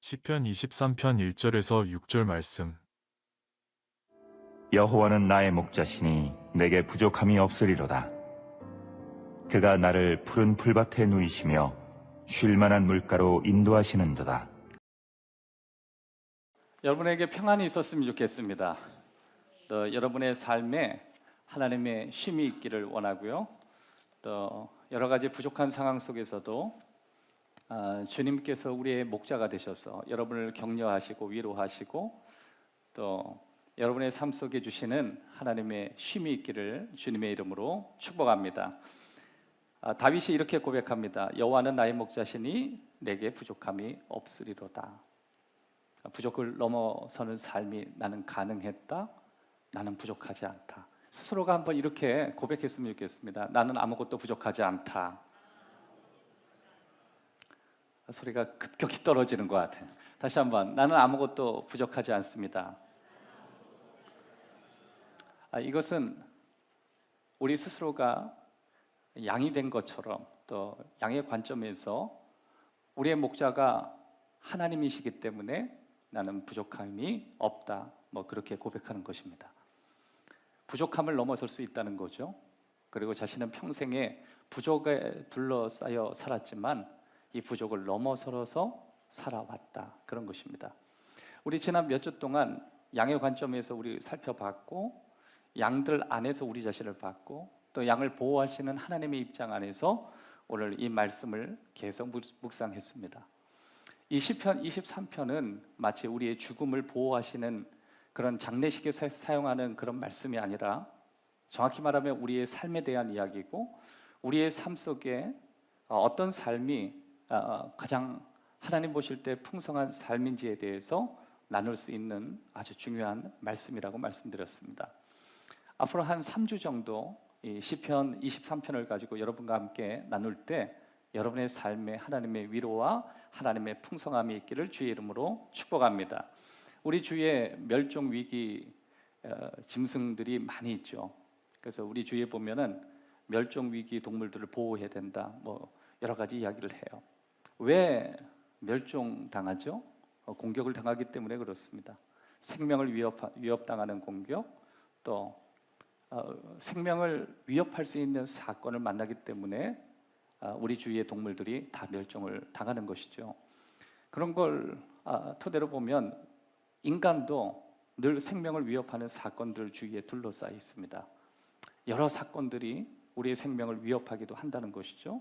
시편 23편 1절에서 6절 말씀. 여호와는 나의 목자시니 내게 부족함이 없으리로다. 그가 나를 푸른 풀밭에 누이시며 쉴 만한 물가로 인도하시는도다. 여러분에게 평안이 있었으면 좋겠습니다. 또 여러분의 삶에 하나님의 쉼이 있기를 원하고요. 또 여러 가지 부족한 상황 속에서도 주님께서 우리의 목자가 되셔서 여러분을 격려하시고 위로하시고 또 여러분의 삶 속에 주시는 하나님의 쉼이 있기를 주님의 이름으로 축복합니다. 다윗이 이렇게 고백합니다. 여호와는 나의 목자시니 내게 부족함이 없으리로다. 부족을 넘어서는 삶이 나는 가능했다. 나는 부족하지 않다. 스스로가 한번 이렇게 고백했으면 좋겠습니다. 나는 아무것도 부족하지 않다. 소리가 급격히 떨어지는 것 같아요. 다시 한번, 나는 아무것도 부족하지 않습니다. 이것은 우리 스스로가 양이 된 것처럼 또 양의 관점에서 우리의 목자가 하나님이시기 때문에 나는 부족함이 없다. 그렇게 고백하는 것입니다. 부족함을 넘어설 수 있다는 거죠. 그리고 자신은 평생에 부족에 둘러싸여 살았지만 이 부족을 넘어서서 살아왔다. 그런 것입니다. 우리 지난 몇 주 동안 양의 관점에서 우리 살펴봤고 양들 안에서 우리 자신을 봤고 또 양을 보호하시는 하나님의 입장 안에서 오늘 이 말씀을 계속 묵상했습니다. 이 시편 23편은 마치 우리의 죽음을 보호하시는 그런 장례식에 사용하는 그런 말씀이 아니라 정확히 말하면 우리의 삶에 대한 이야기고 우리의 삶 속에 어떤 삶이 가장 하나님 보실 때 풍성한 삶인지에 대해서 나눌 수 있는 아주 중요한 말씀이라고 말씀드렸습니다. 앞으로 한 3주 정도 이 시편 23편을 가지고 여러분과 함께 나눌 때 여러분의 삶에 하나님의 위로와 하나님의 풍성함이 있기를 주의 이름으로 축복합니다. 우리 주위에 멸종 위기 짐승들이 많이 있죠. 그래서 우리 주위에 보면은 멸종 위기 동물들을 보호해야 된다. 여러 가지 이야기를 해요. 왜 멸종당하죠? 공격을 당하기 때문에 그렇습니다. 생명을 위협당하는 공격, 또 생명을 위협할 수 있는 사건을 만나기 때문에 우리 주위의 동물들이 다 멸종을 당하는 것이죠. 그런 걸 토대로 보면 인간도 늘 생명을 위협하는 사건들 주위에 둘러싸여 있습니다. 여러 사건들이 우리의 생명을 위협하기도 한다는 것이죠.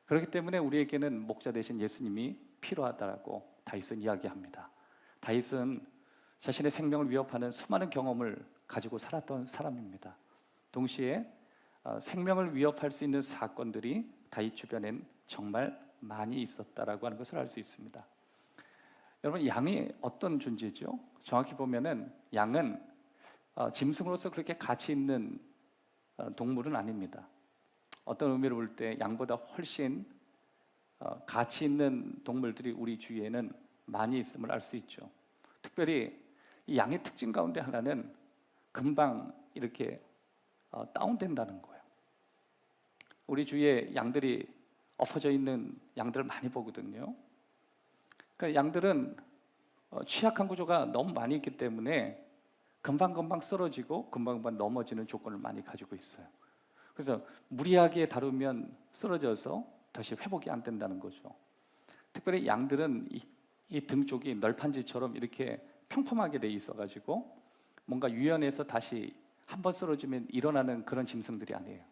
그렇기 때문에 우리에게는 목자 되신 예수님이 필요하다고 다윗은 이야기합니다. 다윗은 자신의 생명을 위협하는 수많은 경험을 가지고 살았던 사람입니다. 동시에 생명을 위협할 수 있는 사건들이 다윗 주변엔 정말 많이 있었다라고 하는 것을 알 수 있습니다. 여러분, 양이 어떤 존재죠? 정확히 보면은 양은 짐승으로서 그렇게 가치 있는 동물은 아닙니다. 어떤 의미로 볼 때 양보다 훨씬 가치 있는 동물들이 우리 주위에는 많이 있음을 알 수 있죠. 특별히 이 양의 특징 가운데 하나는 금방 이렇게 다운된다는 거예요. 우리 주위에 양들이 엎어져 있는 양들을 많이 보거든요. 그러니까 양들은 취약한 구조가 너무 많이 있기 때문에 금방금방 쓰러지고 금방금방 넘어지는 조건을 많이 가지고 있어요. 그래서 무리하게 다루면 쓰러져서 다시 회복이 안 된다는 거죠. 특별히 양들은 이 등 쪽이 널판지처럼 이렇게 평평하게 돼 있어가지고 뭔가 유연해서 다시 한번 쓰러지면 일어나는 그런 짐승들이 아니에요.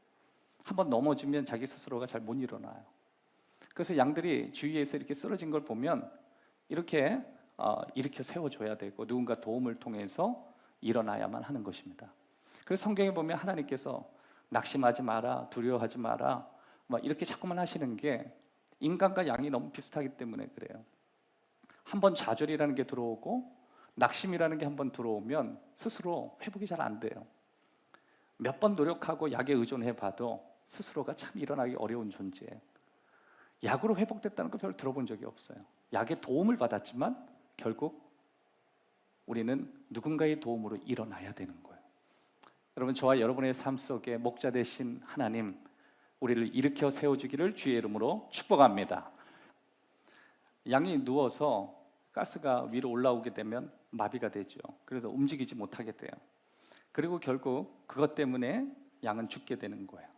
한번 넘어지면 자기 스스로가 잘 못 일어나요. 그래서 양들이 주위에서 이렇게 쓰러진 걸 보면 이렇게 일으켜 세워줘야 되고 누군가 도움을 통해서 일어나야만 하는 것입니다. 그래서 성경에 보면 하나님께서 낙심하지 마라, 두려워하지 마라 이렇게 자꾸만 하시는 게 인간과 양이 너무 비슷하기 때문에 그래요. 한번 좌절이라는 게 들어오고 낙심이라는 게 한번 들어오면 스스로 회복이 잘 안 돼요. 몇 번 노력하고 약에 의존해봐도 스스로가 참 일어나기 어려운 존재예요. 약으로 회복됐다는 거 별로 들어본 적이 없어요. 약의 도움을 받았지만 결국 우리는 누군가의 도움으로 일어나야 되는 거예요. 여러분, 저와 여러분의 삶 속에 목자 되신 하나님, 우리를 일으켜 세워주기를 주의 이름으로 축복합니다. 양이 누워서 가스가 위로 올라오게 되면 마비가 되죠. 그래서 움직이지 못하게 돼요. 그리고 결국 그것 때문에 양은 죽게 되는 거예요.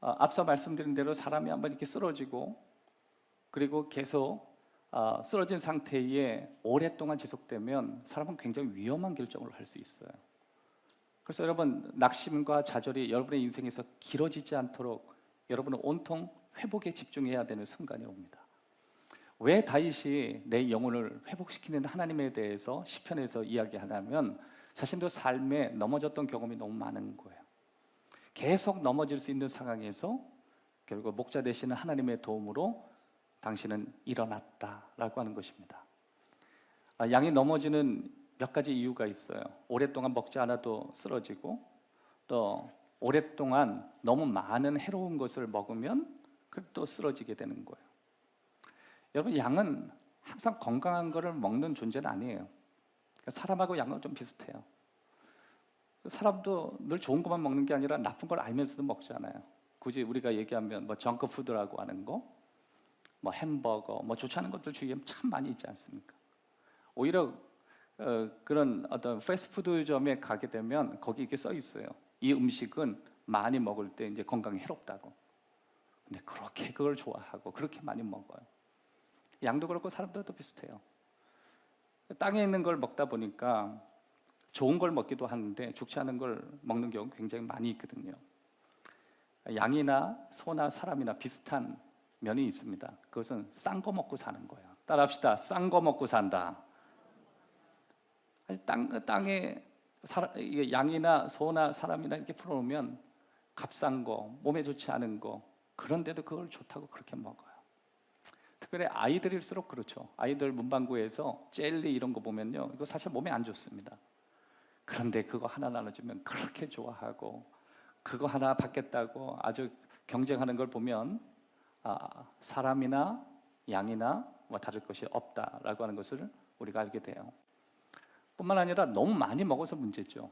앞서 말씀드린 대로 사람이 한번 이렇게 쓰러지고 그리고 계속 쓰러진 상태에 오랫동안 지속되면 사람은 굉장히 위험한 결정을 할 수 있어요. 그래서 여러분, 낙심과 좌절이 여러분의 인생에서 길어지지 않도록 여러분은 온통 회복에 집중해야 되는 순간이 옵니다. 왜 다윗이 내 영혼을 회복시키는 하나님에 대해서 시편에서 이야기하냐면 자신도 삶에 넘어졌던 경험이 너무 많은 거예요. 계속 넘어질 수 있는 상황에서 결국 목자 되시는 하나님의 도움으로 당신은 일어났다라고 하는 것입니다. 양이 넘어지는 몇 가지 이유가 있어요. 오랫동안 먹지 않아도 쓰러지고 또 오랫동안 너무 많은 해로운 것을 먹으면 또 쓰러지게 되는 거예요. 여러분, 양은 항상 건강한 것을 먹는 존재는 아니에요. 사람하고 양은 좀 비슷해요. 사람도 늘 좋은 것만 먹는 게 아니라 나쁜 걸 알면서도 먹잖아요. 굳이 우리가 얘기하면 뭐 정크푸드라고 하는 거, 뭐 햄버거, 뭐 좋지 않은 것들 주위에 참 많이 있지 않습니까? 오히려 그런 어떤 패스트푸드점에 가게 되면 거기 이렇게 써 있어요. 이 음식은 많이 먹을 때 이제 건강에 해롭다고. 근데 그렇게 그걸 좋아하고 그렇게 많이 먹어요. 양도 그렇고 사람들도 비슷해요. 땅에 있는 걸 먹다 보니까 좋은 걸 먹기도 하는데 죽지 않은 걸 먹는 경우가 굉장히 많이 있거든요. 양이나 소나 사람이나 비슷한 면이 있습니다. 그것은 싼 거 먹고 사는 거예요. 따라합시다. 싼 거 먹고 산다. 땅에 양이나 소나 사람이나 이렇게 풀어놓으면 값싼 거, 몸에 좋지 않은 거, 그런데도 그걸 좋다고 그렇게 먹어요. 특별히 아이들일수록 그렇죠. 아이들 문방구에서 젤리 이런 거 보면요, 이거 사실 몸에 안 좋습니다. 그런데 그거 하나 나눠주면 그렇게 좋아하고 그거 하나 받겠다고 아주 경쟁하는 걸 보면 사람이나 양이나 뭐 다를 것이 없다라고 하는 것을 우리가 알게 돼요. 뿐만 아니라 너무 많이 먹어서 문제죠.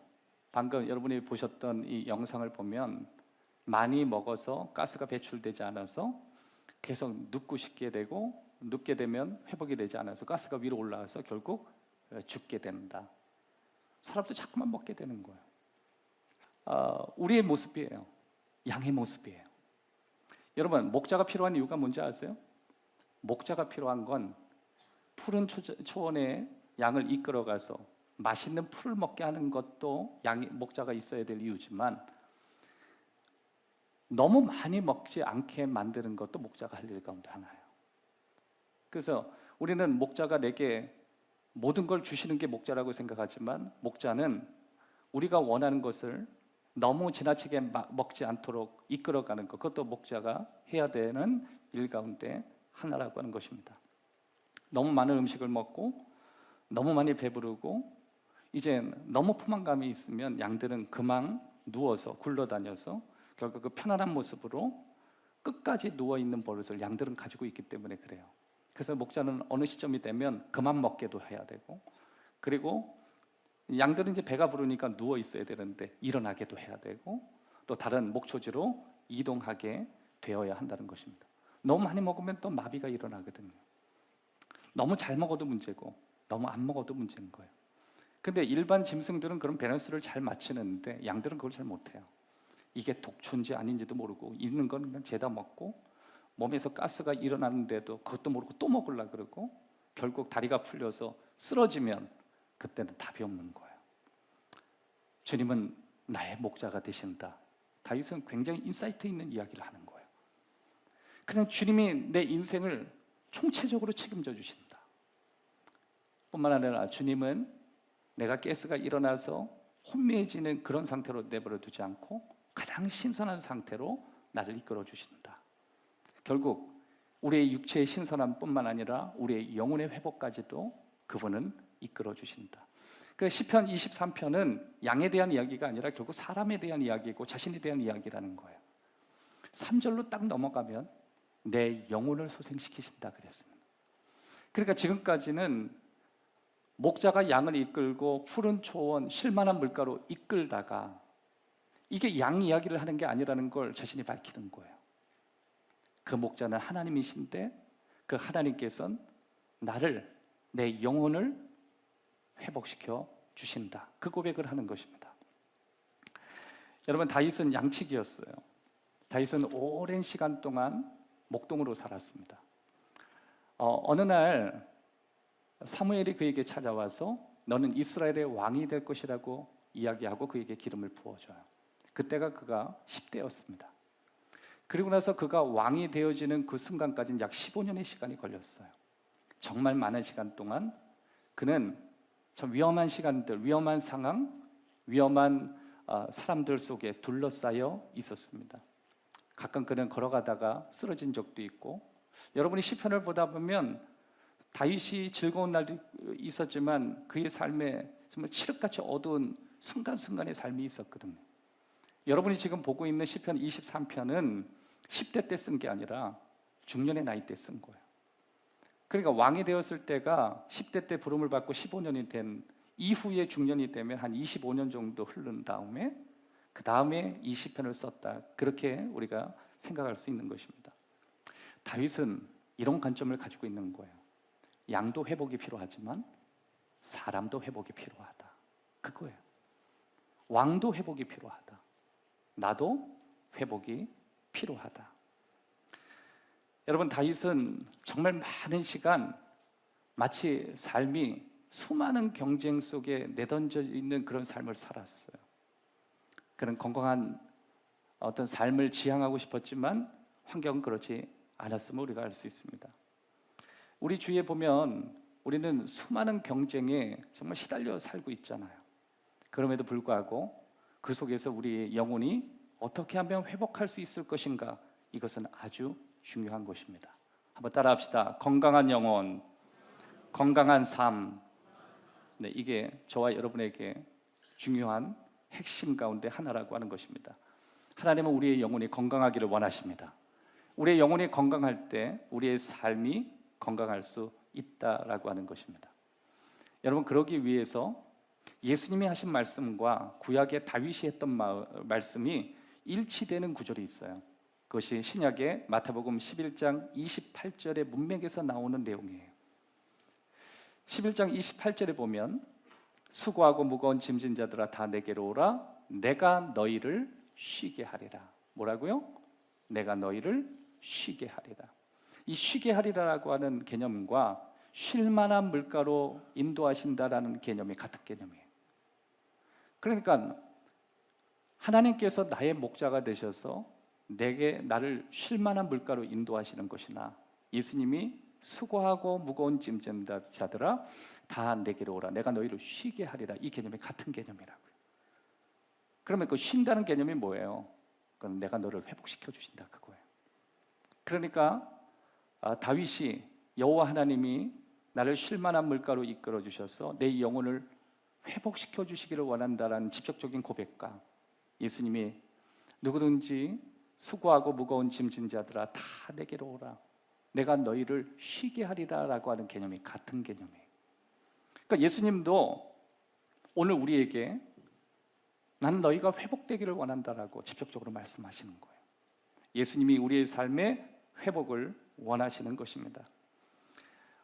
방금 여러분이 보셨던 이 영상을 보면 많이 먹어서 가스가 배출되지 않아서 계속 눕고 싶게 되고 눕게 되면 회복이 되지 않아서 가스가 위로 올라와서 결국 죽게 된다. 사람도 자꾸만 먹게 되는 거예요. 우리의 모습이에요. 양의 모습이에요. 여러분, 목자가 필요한 이유가 뭔지 아세요? 목자가 필요한 건 푸른 초원에 양을 이끌어가서 맛있는 풀을 먹게 하는 것도 목자가 있어야 될 이유지만 너무 많이 먹지 않게 만드는 것도 목자가 할 일 가운데 하나예요. 그래서 우리는 목자가 내게 모든 걸 주시는 게 목자라고 생각하지만 목자는 우리가 원하는 것을 너무 지나치게 먹지 않도록 이끌어가는 것, 그것도 목자가 해야 되는 일 가운데 하나라고 하는 것입니다. 너무 많은 음식을 먹고 너무 많이 배부르고 이제 너무 포만감이 있으면 양들은 그만 누워서 굴러다녀서 결국 그 편안한 모습으로 끝까지 누워있는 버릇을 양들은 가지고 있기 때문에 그래요. 그래서 목자는 어느 시점이 되면 그만 먹게도 해야 되고 그리고 양들은 이제 배가 부르니까 누워 있어야 되는데 일어나게도 해야 되고 또 다른 목초지로 이동하게 되어야 한다는 것입니다. 너무 많이 먹으면 또 마비가 일어나거든요. 너무 잘 먹어도 문제고 너무 안 먹어도 문제인 거예요. 근데 일반 짐승들은 그런 밸런스를 잘 맞추는데 양들은 그걸 잘 못해요. 이게 독초인지 아닌지도 모르고 있는 건 그냥 죄다 먹고 몸에서 가스가 일어나는데도 그것도 모르고 또 먹으려고 그러고 결국 다리가 풀려서 쓰러지면 그때는 답이 없는 거예요. 주님은 나의 목자가 되신다. 다윗은 굉장히 인사이트 있는 이야기를 하는 거예요. 그냥 주님이 내 인생을 총체적으로 책임져 주신다. 뿐만 아니라 주님은 내가 가스가 일어나서 혼미해지는 그런 상태로 내버려 두지 않고 가장 신선한 상태로 나를 이끌어 주신다. 결국 우리의 육체의 신선함 뿐만 아니라 우리의 영혼의 회복까지도 그분은 이끌어 주신다. 그래서 시편 23편은 양에 대한 이야기가 아니라 결국 사람에 대한 이야기고 자신에 대한 이야기라는 거예요. 3절로 딱 넘어가면 내 영혼을 소생시키신다 그랬습니다. 그러니까 지금까지는 목자가 양을 이끌고 푸른 초원, 쉴만한 물가로 이끌다가 이게 양 이야기를 하는 게 아니라는 걸 자신이 밝히는 거예요. 그 목자는 하나님이신데 그 하나님께서는 나를 내 영혼을 회복시켜 주신다. 그 고백을 하는 것입니다. 여러분, 다윗은 양치기였어요. 다윗은 오랜 시간 동안 목동으로 살았습니다. 어느 날 사무엘이 그에게 찾아와서 너는 이스라엘의 왕이 될 것이라고 이야기하고 그에게 기름을 부어줘요. 그때가 그가 10대였습니다. 그리고 나서 그가 왕이 되어지는 그 순간까지는 약 15년의 시간이 걸렸어요. 정말 많은 시간 동안 그는 참 위험한 시간들, 위험한 상황, 위험한 사람들 속에 둘러싸여 있었습니다. 가끔 그는 걸어가다가 쓰러진 적도 있고, 여러분이 시편을 보다 보면 다윗이 즐거운 날도 있었지만 그의 삶에 정말 칠흑같이 어두운 순간순간의 삶이 있었거든요. 여러분이 지금 보고 있는 시편 23편은 10대 때 쓴 게 아니라 중년의 나이 때 쓴 거예요. 그러니까 왕이 되었을 때가 10대 때 부름을 받고 15년이 된 이후에 중년이 되면 한 25년 정도 흐른 다음에 그 다음에 이 시편을 썼다. 그렇게 우리가 생각할 수 있는 것입니다. 다윗은 이런 관점을 가지고 있는 거예요. 양도 회복이 필요하지만 사람도 회복이 필요하다. 그거예요. 왕도 회복이 필요하다. 나도 회복이 필요하다. 여러분, 다윗은 정말 많은 시간 마치 삶이 수많은 경쟁 속에 내던져 있는 그런 삶을 살았어요. 그런 건강한 어떤 삶을 지향하고 싶었지만 환경은 그렇지 않았음을 우리가 알 수 있습니다. 우리 주위에 보면 우리는 수많은 경쟁에 정말 시달려 살고 있잖아요. 그럼에도 불구하고 그 속에서 우리의 영혼이 어떻게 하면 회복할 수 있을 것인가, 이것은 아주 중요한 것입니다. 한번 따라합시다. 건강한 영혼, 건강한 삶. 네, 이게 저와 여러분에게 중요한 핵심 가운데 하나라고 하는 것입니다. 하나님은 우리의 영혼이 건강하기를 원하십니다. 우리의 영혼이 건강할 때 우리의 삶이 건강할 수 있다라고 하는 것입니다. 여러분, 그러기 위해서 예수님이 하신 말씀과 구약의 다윗이 했던 말씀이 일치되는 구절이 있어요. 그것이 신약의 마태복음 11장 28절의 문맥에서 나오는 내용이에요. 11장 28절에 보면 수고하고 무거운 짐진 자들아 다 내게로 오라 내가 너희를 쉬게 하리라. 뭐라고요? 내가 너희를 쉬게 하리라. 이 쉬게 하리라라고 하는 개념과 쉴 만한 물가로 인도하신다라는 개념이 같은 개념이에요. 그러니까 하나님께서 나의 목자가 되셔서 나를 쉴 만한 물가로 인도하시는 것이나 예수님이 수고하고 무거운 짐진 자들아 다 내게로 오라 내가 너희를 쉬게 하리라, 이 개념이 같은 개념이라고요. 그러면 그 쉰다는 개념이 뭐예요? 그건 내가 너를 회복시켜 주신다, 그거예요. 그러니까 다윗이 여호와 하나님이 나를 쉴 만한 물가로 이끌어 주셔서 내 영혼을 회복시켜 주시기를 원한다라는 직접적인 고백과 예수님이 누구든지 수고하고 무거운 짐진 자들아 다 내게로 오라 내가 너희를 쉬게 하리라라고 하는 개념이 같은 개념이에요. 그러니까 예수님도 오늘 우리에게 난 너희가 회복되기를 원한다라고 직접적으로 말씀하시는 거예요. 예수님이 우리의 삶의 회복을 원하시는 것입니다.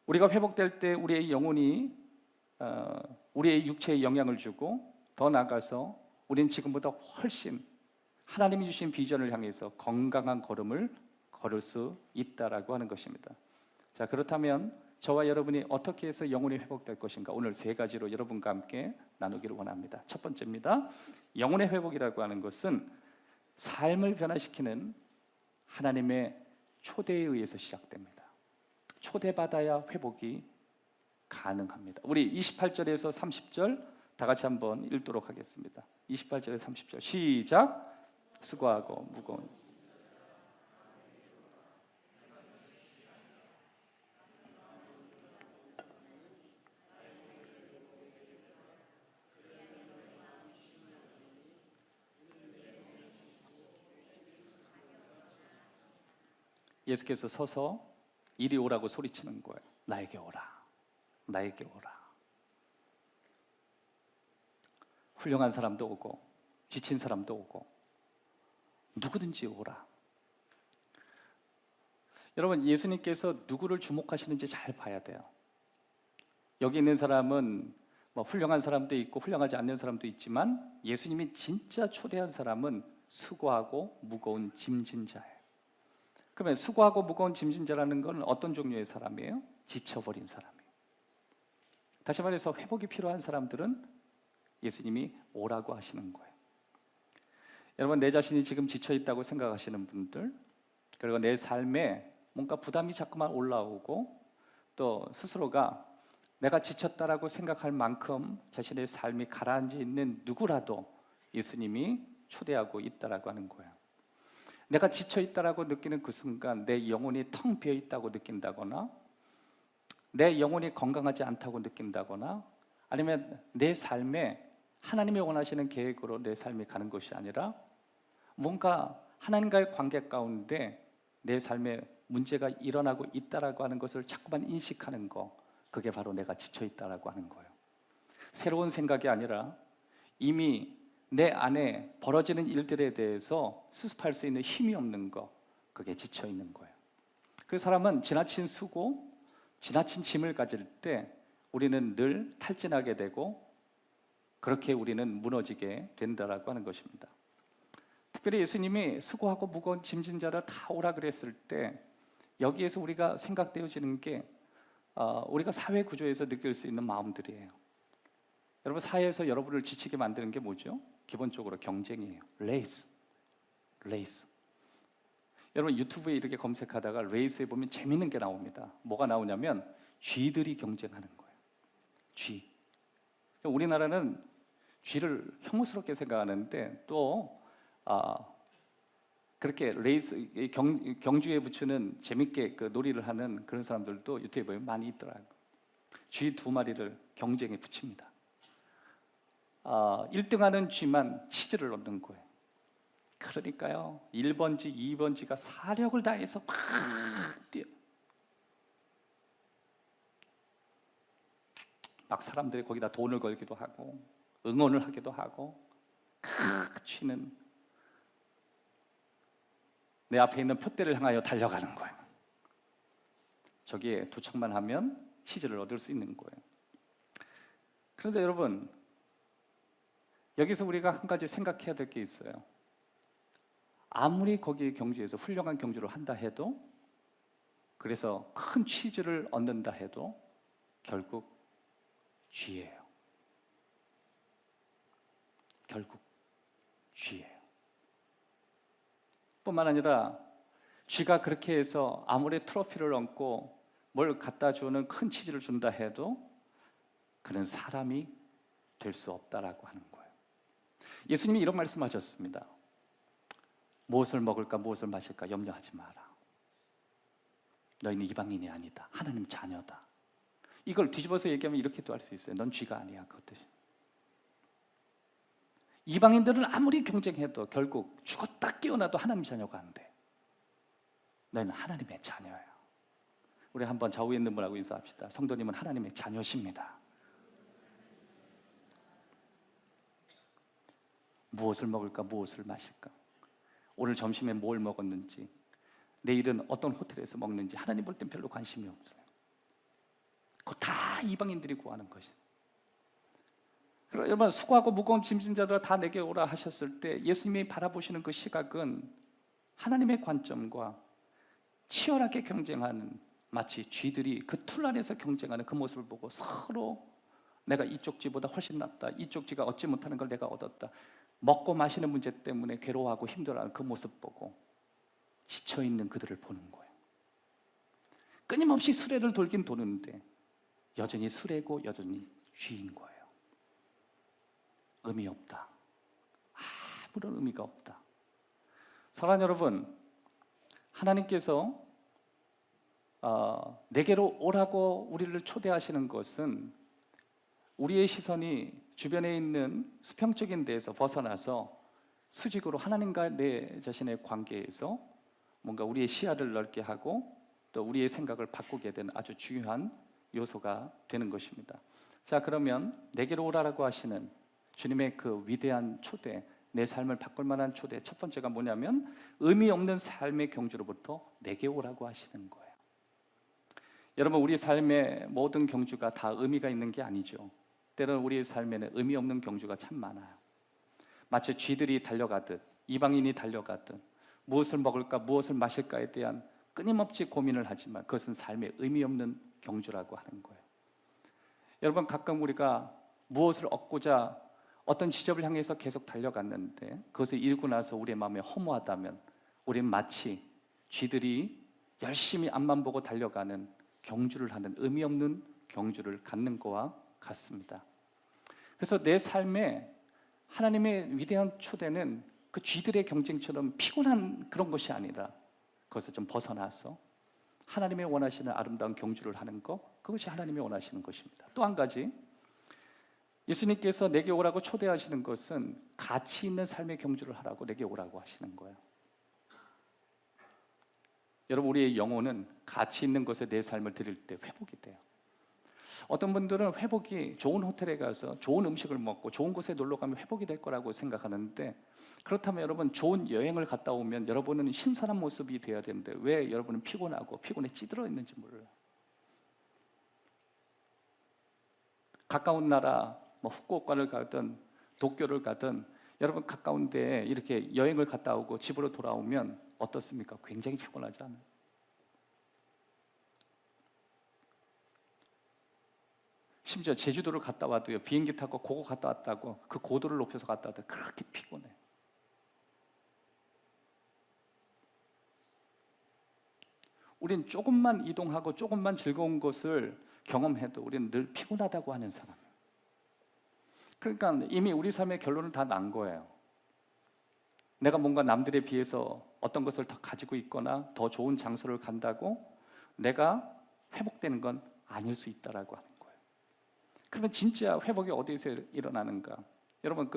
우리가 회복될 때 우리의 영혼이 우리의 육체에 영향을 주고 더 나아가서 우리는 지금보다 훨씬 하나님이 주신 비전을 향해서 건강한 걸음을 걸을 수 있다라고 하는 것입니다. 자, 그렇다면 저와 여러분이 어떻게 해서 영혼이 회복될 것인가, 오늘 세 가지로 여러분과 함께 나누기를 원합니다. 첫 번째입니다. 영혼의 회복이라고 하는 것은 삶을 변화시키는 하나님의 초대에 의해서 시작됩니다. 초대받아야 회복이 가능합니다. 우리 28절에서 30절 다 같이 한번 읽도록 하겠습니다. 28절에서 30절 시작. 수고하고 무거운 예수께서 서서 이리 오라고 소리치는 거예요. 나에게 오라. 나에게 오라. 훌륭한 사람도 오고 지친 사람도 오고 누구든지 오라. 여러분, 예수님께서 누구를 주목하시는지 잘 봐야 돼요. 여기 있는 사람은 뭐 훌륭한 사람도 있고 훌륭하지 않는 사람도 있지만 예수님이 진짜 초대한 사람은 수고하고 무거운 짐진 자예요. 그러면 수고하고 무거운 짐진 자라는 건 어떤 종류의 사람이에요? 지쳐버린 사람이에요. 다시 말해서 회복이 필요한 사람들은 예수님이 오라고 하시는 거예요. 여러분, 내 자신이 지금 지쳐 있다고 생각하시는 분들, 그리고 내 삶에 뭔가 부담이 자꾸만 올라오고 또 스스로가 내가 지쳤다라고 생각할 만큼 자신의 삶이 가라앉아 있는 누구라도 예수님이 초대하고 있다라고 하는 거예요. 내가 지쳐 있다라고 느끼는 그 순간 내 영혼이 텅 비어 있다고 느낀다거나 내 영혼이 건강하지 않다고 느낀다거나 아니면 내 삶에 하나님이 원하시는 계획으로 내 삶이 가는 것이 아니라 뭔가 하나님과의 관계 가운데 내 삶에 문제가 일어나고 있다라고 하는 것을 자꾸만 인식하는 거, 그게 바로 내가 지쳐 있다라고 하는 거예요. 새로운 생각이 아니라 이미 내 안에 벌어지는 일들에 대해서 수습할 수 있는 힘이 없는 거, 그게 지쳐 있는 거예요. 그 사람은 지나친 수고, 지나친 짐을 가질 때 우리는 늘 탈진하게 되고 그렇게 우리는 무너지게 된다라고 하는 것입니다. 특별히 예수님이 수고하고 무거운 짐진 자를 다 오라 그랬을 때 여기에서 우리가 생각되어지는 게 우리가 사회 구조에서 느낄 수 있는 마음들이에요. 여러분, 사회에서 여러분을 지치게 만드는 게 뭐죠? 기본적으로 경쟁이에요. 레이스. 여러분, 유튜브에 이렇게 검색하다가 레이스에 보면 재밌는 게 나옵니다. 뭐가 나오냐면 쥐들이 경쟁하는 거예요. 쥐. 우리나라는 쥐를 혐오스럽게 생각하는데 또 그렇게 레이스 경주에 붙이는 재밌게 그 놀이를 하는 그런 사람들도 유튜브에 보면 많이 있더라고요. 쥐 2마리를 경쟁에 붙입니다. 1등하는 쥐만 치즈를 얻는 거예요. 그러니까요, 1번 쥐, 2번 쥐가 사력을 다해서 막 뛰어. 막 사람들이 거기다 돈을 걸기도 하고 응원을 하기도 하고 쥐는 내 앞에 있는 표대를 향하여 달려가는 거예요. 저기에 도착만 하면 치즈를 얻을 수 있는 거예요. 그런데 여러분, 여기서 우리가 한 가지 생각해야 될 게 있어요. 아무리 거기 경주에서 훌륭한 경주를 한다 해도, 그래서 큰 치즈를 얻는다 해도 결국 쥐예요. 결국 쥐예요. 뿐만 아니라 쥐가 그렇게 해서 아무리 트로피를 얻고 뭘 갖다 주는 큰 치즈를 준다 해도 그는 사람이 될 수 없다라고 하는 거예요. 예수님이 이런 말씀하셨습니다. 무엇을 먹을까 무엇을 마실까 염려하지 마라. 너희는 이방인이 아니다. 하나님 자녀다. 이걸 뒤집어서 얘기하면 이렇게도 할 수 있어요. 넌 쥐가 아니야. 그것도. 이방인들은 아무리 경쟁해도 결국 죽었다 깨어나도 하나님 자녀가 안 돼. 너희는 하나님의 자녀야. 우리 한번 좌우에 있는 분하고 인사합시다. 성도님은 하나님의 자녀십니다. 무엇을 먹을까 무엇을 마실까, 오늘 점심에 뭘 먹었는지, 내일은 어떤 호텔에서 먹는지 하나님 볼 땐 별로 관심이 없어요. 그거 다 이방인들이 구하는 것이에요. 여러분, 수고하고 무거운 짐진 자들아 다 내게 오라 하셨을 때 예수님이 바라보시는 그 시각은 하나님의 관점과 치열하게 경쟁하는, 마치 쥐들이 그 틀 안에서 경쟁하는 그 모습을 보고 서로 내가 이쪽 쥐보다 훨씬 낫다, 이쪽 쥐가 얻지 못하는 걸 내가 얻었다, 먹고 마시는 문제 때문에 괴로워하고 힘들어하는 그 모습 보고 지쳐있는 그들을 보는 거예요. 끊임없이 수레를 돌긴 도는데 여전히 수레고 여전히 쥐인 거예요. 의미 없다. 아무런 의미가 없다. 사랑하는 여러분, 하나님께서 내게로 오라고 우리를 초대하시는 것은 우리의 시선이 주변에 있는 수평적인 데에서 벗어나서 수직으로 하나님과 내 자신의 관계에서 뭔가 우리의 시야를 넓게 하고 또 우리의 생각을 바꾸게 되는 아주 중요한 요소가 되는 것입니다. 자, 그러면 내게로 오라라고 하시는 주님의 그 위대한 초대, 내 삶을 바꿀 만한 초대, 첫 번째가 뭐냐면 의미 없는 삶의 경주로부터 내게 오라고 하시는 거예요. 여러분, 우리 삶의 모든 경주가 다 의미가 있는 게 아니죠. 때로는 우리의 삶에는 의미 없는 경주가 참 많아요. 마치 쥐들이 달려가듯, 이방인이 달려가듯, 무엇을 먹을까, 무엇을 마실까에 대한 끊임없이 고민을 하지만 그것은 삶의 의미 없는 경주라고 하는 거예요. 여러분, 가끔 우리가 무엇을 얻고자 어떤 지점을 향해서 계속 달려갔는데 그것을 이루고 나서 우리의 마음에 허무하다면 우리는 마치 쥐들이 열심히 앞만 보고 달려가는 경주를 하는 의미 없는 경주를 갖는 것과 같습니다. 그래서 내 삶에 하나님의 위대한 초대는 그 쥐들의 경쟁처럼 피곤한 그런 것이 아니라 그것을 좀 벗어나서 하나님의 원하시는 아름다운 경주를 하는 것, 그것이 하나님이 원하시는 것입니다. 또 한 가지, 예수님께서 내게 오라고 초대하시는 것은 가치 있는 삶의 경주를 하라고 내게 오라고 하시는 거예요. 여러분, 우리의 영혼은 가치 있는 것에 내 삶을 드릴 때 회복이 돼요. 어떤 분들은 회복이 좋은 호텔에 가서 좋은 음식을 먹고 좋은 곳에 놀러 가면 회복이 될 거라고 생각하는데, 그렇다면 여러분, 좋은 여행을 갔다 오면 여러분은 신선한 모습이 돼야 되는데 왜 여러분은 피곤하고 피곤에 찌들어 있는지 몰라요. 가까운 나라, 후쿠오카를 가든 도쿄를 가든 여러분 가까운 데에 이렇게 여행을 갔다 오고 집으로 돌아오면 어떻습니까? 굉장히 피곤하지 않아요? 심지어 제주도를 갔다 와도요, 비행기 타고 고고 갔다 왔다고 그 고도를 높여서 갔다 왔다 그렇게 피곤해. 우린 조금만 이동하고 조금만 즐거운 것을 경험해도 우리는 늘 피곤하다고 하는 사람이에요. 그러니까 이미 우리 삶의 결론은 다 난 거예요. 내가 뭔가 남들에 비해서 어떤 것을 더 가지고 있거나 더 좋은 장소를 간다고 내가 회복되는 건 아닐 수 있다라고 하는 거예요. 그러면 진짜 회복이 어디서 일어나는가? 여러분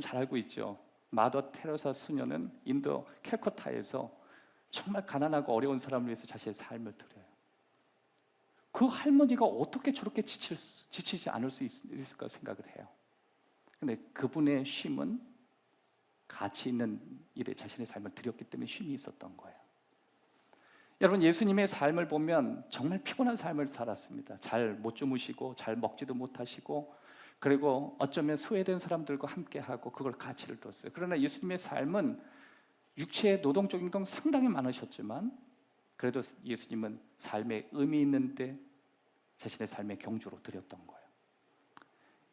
잘 알고 있죠. 마더 테레사 수녀는 인도 캘커타에서 정말 가난하고 어려운 사람을 위해서 자신의 삶을 드려요. 그 할머니가 어떻게 저렇게 지치지 않을 수 있을까 생각을 해요. 근데 그분의 쉼은 가치 있는 일에 자신의 삶을 드렸기 때문에 쉼이 있었던 거예요. 여러분, 예수님의 삶을 보면 정말 피곤한 삶을 살았습니다. 잘 못 주무시고 잘 먹지도 못하시고, 그리고 어쩌면 소외된 사람들과 함께하고 그걸 가치를 뒀어요. 그러나 예수님의 삶은 육체의 노동적인 건 상당히 많으셨지만 그래도 예수님은 삶에 의미 있는데 자신의 삶의 경주로 드렸던 거예요.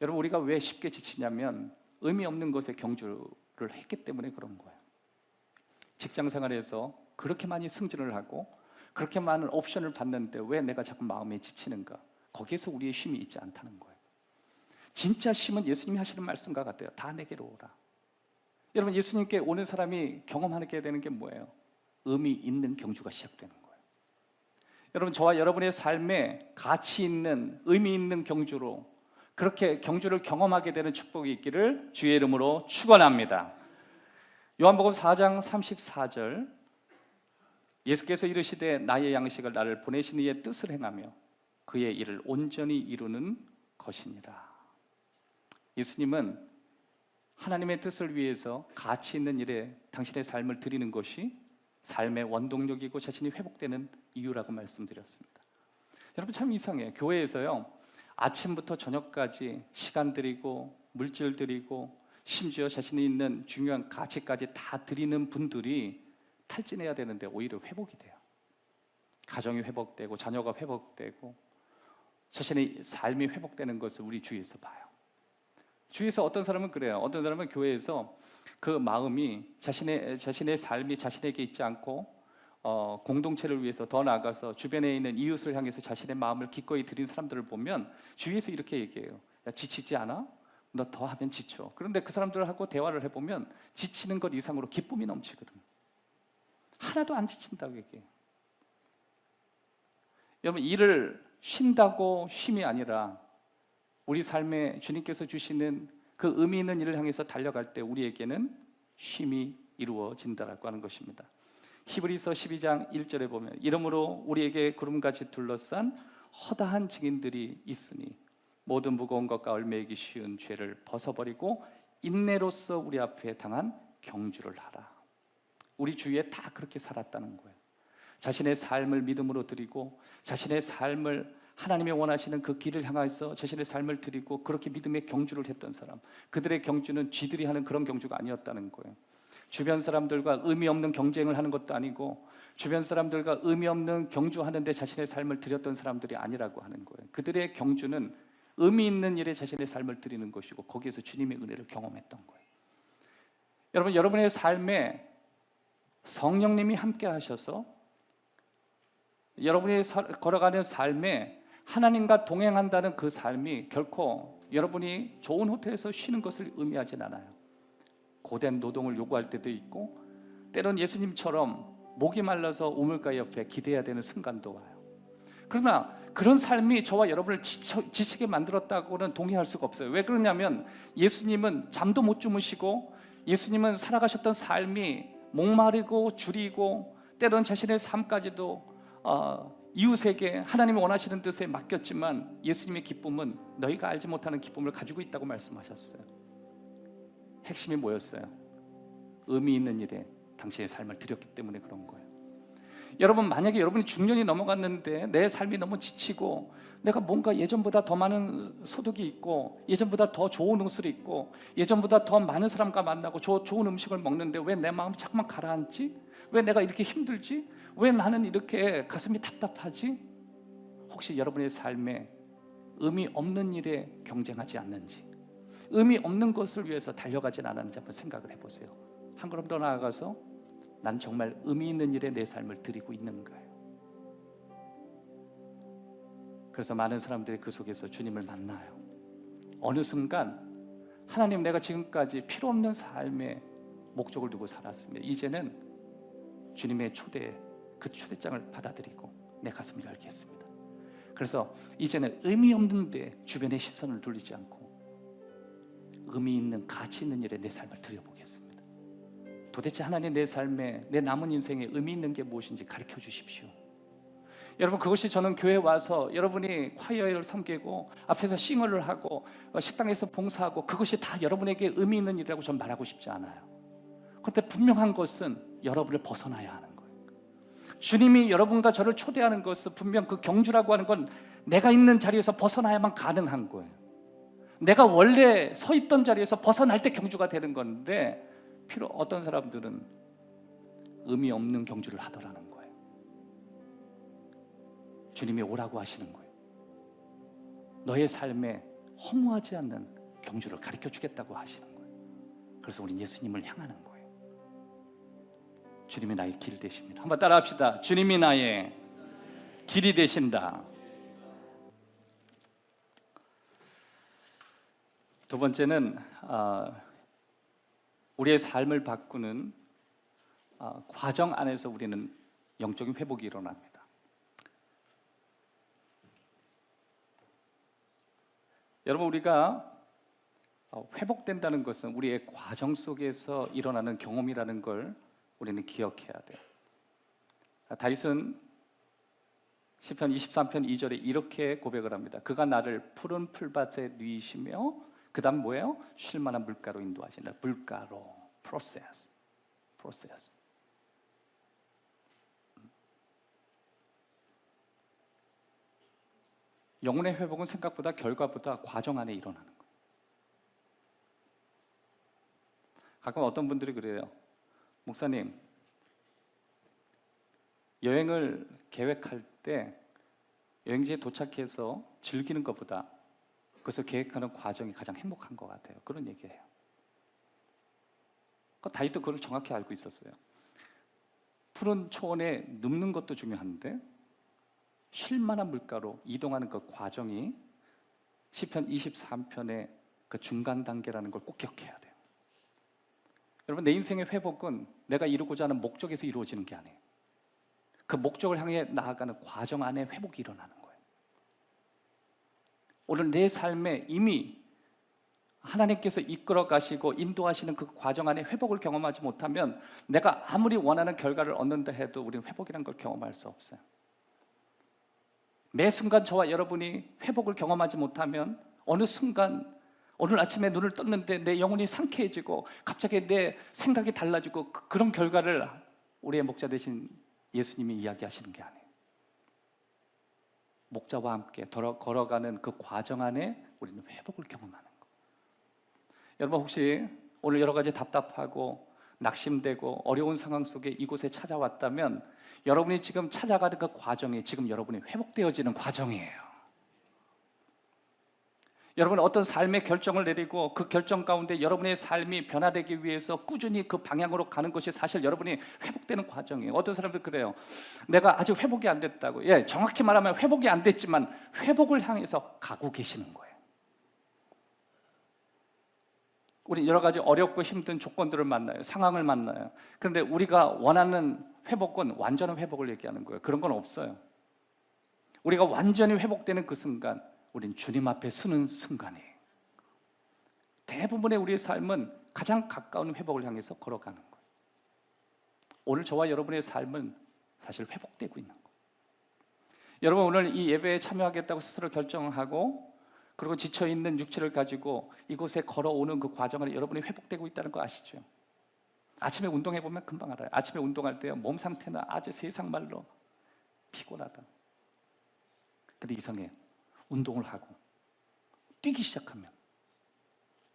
여러분, 우리가 왜 쉽게 지치냐면 의미 없는 것에 경주를 했기 때문에 그런 거예요. 직장 생활에서 그렇게 많이 승진을 하고 그렇게 많은 옵션을 받는데 왜 내가 자꾸 마음에 지치는가? 거기에서 우리의 쉼이 있지 않다는 거예요. 진짜 쉼은 예수님이 하시는 말씀과 같아요. 다 내게로 오라. 여러분, 예수님께 오는 사람이 경험하게 되는 게 뭐예요? 의미 있는 경주가 시작되는 거예요. 여러분, 저와 여러분의 삶에 가치 있는, 의미 있는 경주로, 그렇게 경주를 경험하게 되는 축복이 있기를 주의 이름으로 축원합니다. 요한복음 4장 34절, 예수께서 이르시되 나의 양식을 나를 보내신 이의 뜻을 행하며 그의 일을 온전히 이루는 것이니라. 예수님은 하나님의 뜻을 위해서 가치 있는 일에 당신의 삶을 드리는 것이 삶의 원동력이고 자신이 회복되는 이유라고 말씀드렸습니다. 여러분, 참 이상해요. 교회에서요, 아침부터 저녁까지 시간 드리고 물질 드리고 심지어 자신이 있는 중요한 가치까지 다 드리는 분들이 탈진해야 되는데 오히려 회복이 돼요. 가정이 회복되고 자녀가 회복되고 자신의 삶이 회복되는 것을 우리 주위에서 봐요. 주위에서 어떤 사람은 그래요. 어떤 사람은 교회에서 그 마음이 자신의 삶이 자신에게 있지 않고 공동체를 위해서 더 나아가서 주변에 있는 이웃을 향해서 자신의 마음을 기꺼이 드린 사람들을 보면 주위에서 이렇게 얘기해요. 야, 지치지 않아? 너 더 하면 지쳐. 그런데 그 사람들하고 대화를 해보면 지치는 것 이상으로 기쁨이 넘치거든. 하나도 안 지친다고 얘기해요. 여러분, 일을 쉰다고 쉼이 아니라 우리 삶에 주님께서 주시는 그 의미 있는 일을 향해서 달려갈 때 우리에게는 쉼이 이루어진다라고 하는 것입니다. 히브리서 12장 1절에 보면 이러므로 우리에게 구름같이 둘러싼 허다한 증인들이 있으니 모든 무거운 것과 얽매이기 쉬운 죄를 벗어버리고 인내로써 우리 앞에 당한 경주를 하라. 우리 주위에 다 그렇게 살았다는 거예요. 자신의 삶을 믿음으로 드리고 자신의 삶을 하나님이 원하시는 그 길을 향해서 자신의 삶을 드리고 그렇게 믿음의 경주를 했던 사람, 그들의 경주는 쥐들이 하는 그런 경주가 아니었다는 거예요. 주변 사람들과 의미 없는 경쟁을 하는 것도 아니고 주변 사람들과 의미 없는 경주하는데 자신의 삶을 드렸던 사람들이 아니라고 하는 거예요. 그들의 경주는 의미 있는 일에 자신의 삶을 드리는 것이고 거기에서 주님의 은혜를 경험했던 거예요. 여러분, 여러분의 삶에 성령님이 함께 하셔서 여러분이 걸어가는 삶에 하나님과 동행한다는 그 삶이 결코 여러분이 좋은 호텔에서 쉬는 것을 의미하진 않아요. 고된 노동을 요구할 때도 있고 때론 예수님처럼 목이 말라서 우물가 옆에 기대야 되는 순간도 와요. 그러나 그런 삶이 저와 여러분을 지치게 만들었다고는 동의할 수가 없어요. 왜 그러냐면 예수님은 잠도 못 주무시고 예수님은 살아가셨던 삶이 목마르고 줄이고 때론 자신의 삶까지도 이웃에게 하나님이 원하시는 뜻에 맡겼지만 예수님의 기쁨은 너희가 알지 못하는 기쁨을 가지고 있다고 말씀하셨어요. 핵심이 뭐였어요? 의미 있는 일에 당신의 삶을 드렸기 때문에 그런 거예요. 여러분, 만약에 여러분이 중년이 넘어갔는데 내 삶이 너무 지치고 내가 뭔가 예전보다 더 많은 소득이 있고 예전보다 더 좋은 옷을 입고 예전보다 더 많은 사람과 만나고 좋은 음식을 먹는데 왜 내 마음이 자꾸만 가라앉지? 왜 내가 이렇게 힘들지? 왜 나는 이렇게 가슴이 답답하지? 혹시 여러분의 삶에 의미 없는 일에 경쟁하지 않는지, 의미 없는 것을 위해서 달려가진 않았는지 한번 생각을 해보세요. 한 걸음 더 나아가서 난 정말 의미 있는 일에 내 삶을 드리고 있는가요? 그래서 많은 사람들이 그 속에서 주님을 만나요. 어느 순간 하나님, 내가 지금까지 필요 없는 삶에 목적을 두고 살았습니다. 이제는 주님의 초대, 그 초대장을 받아들이고 내 가슴을 열겠습니다. 그래서 이제는 의미 없는데 주변의 시선을 돌리지 않고 의미 있는, 가치 있는 일에 내 삶을 드려보겠습니다. 도대체 하나님, 내 삶에, 내 남은 인생에 의미 있는 게 무엇인지 가르쳐 주십시오. 여러분, 그것이 저는 교회에 와서 여러분이 콰이어를 섬기고 앞에서 싱어를 하고 식당에서 봉사하고 그것이 다 여러분에게 의미 있는 일이라고 저는 말하고 싶지 않아요. 그런데 분명한 것은 여러분을 벗어나야 하는 거예요. 주님이 여러분과 저를 초대하는 것은 분명 그 경주라고 하는 건 내가 있는 자리에서 벗어나야만 가능한 거예요. 내가 원래 서 있던 자리에서 벗어날 때 경주가 되는 건데 어떤 사람들은 의미 없는 경주를 하더라는 거예요. 주님이 오라고 하시는 거예요. 너의 삶에 허무하지 않는 경주를 가르쳐 주겠다고 하시는 거예요. 그래서 우린 예수님을 향하는 거예요. 주님이 나의 길 되십니다. 한번 따라 합시다. 주님이 나의 길이 되신다. 두 번째는 우리의 삶을 바꾸는 과정 안에서 우리는 영적인 회복이 일어납니다. 여러분, 우리가 회복된다는 것은 우리의 과정 속에서 일어나는 경험이라는 걸 우리는 기억해야 돼요. 다윗은 시편 23편 2절에 이렇게 고백을 합니다. 그가 나를 푸른 풀밭에 누이시며 그 다음 뭐예요? 쉴 만한 물가로 인도하시는 물가로, 프로세스. 영혼의 회복은 생각보다 결과보다 과정 안에 일어나는 거예요. 가끔 어떤 분들이 그래요. 목사님, 여행을 계획할 때 여행지에 도착해서 즐기는 것보다 그것을 계획하는 과정이 가장 행복한 것 같아요. 그런 얘기예요. 다윗도 그걸 정확히 알고 있었어요. 푸른 초원에 눕는 것도 중요한데 쉴 만한 물가로 이동하는 그 과정이 시편 23편의 그 중간 단계라는 걸 꼭 기억해야 돼요. 여러분, 내 인생의 회복은 내가 이루고자 하는 목적에서 이루어지는 게 아니에요. 그 목적을 향해 나아가는 과정 안에 회복이 일어나는 거예요. 오늘 내 삶에 이미 하나님께서 이끌어 가시고 인도하시는 그 과정 안에 회복을 경험하지 못하면 내가 아무리 원하는 결과를 얻는다 해도 우리는 회복이라는 걸 경험할 수 없어요. 매 순간 저와 여러분이 회복을 경험하지 못하면 어느 순간 오늘 아침에 눈을 떴는데 내 영혼이 상쾌해지고 갑자기 내 생각이 달라지고 그런 결과를 우리의 목자 되신 예수님이 이야기하시는 게 아니에요. 목자와 함께 걸어가는 그 과정 안에 우리는 회복을 경험하는 거예요. 여러분 혹시 오늘 여러 가지 답답하고 낙심되고 어려운 상황 속에 이곳에 찾아왔다면 여러분이 지금 찾아가는 그 과정이 지금 여러분이 회복되어지는 과정이에요. 여러분은 어떤 삶의 결정을 내리고 그 결정 가운데 여러분의 삶이 변화되기 위해서 꾸준히 그 방향으로 가는 것이 사실 여러분이 회복되는 과정이에요. 어떤 사람들 그래요. 내가 아직 회복이 안 됐다고. 예, 정확히 말하면 회복이 안 됐지만 회복을 향해서 가고 계시는 거예요. 우리 여러 가지 어렵고 힘든 조건들을 만나요. 상황을 만나요. 그런데 우리가 원하는 회복은 완전한 회복을 얘기하는 거예요. 그런 건 없어요. 우리가 완전히 회복되는 그 순간 우린 주님 앞에 서는 순간이에요. 대부분의 우리의 삶은 가장 가까운 회복을 향해서 걸어가는 거예요. 오늘 저와 여러분의 삶은 사실 회복되고 있는 거예요. 여러분 오늘 이 예배에 참여하겠다고 스스로 결정하고 그리고 지쳐있는 육체를 가지고 이곳에 걸어오는 그 과정 안에 여러분이 회복되고 있다는 거 아시죠? 아침에 운동해보면 금방 알아요. 아침에 운동할 때 몸 상태는 아주 세상 말로 피곤하다. 근데 이상해요. 운동을 하고 뛰기 시작하면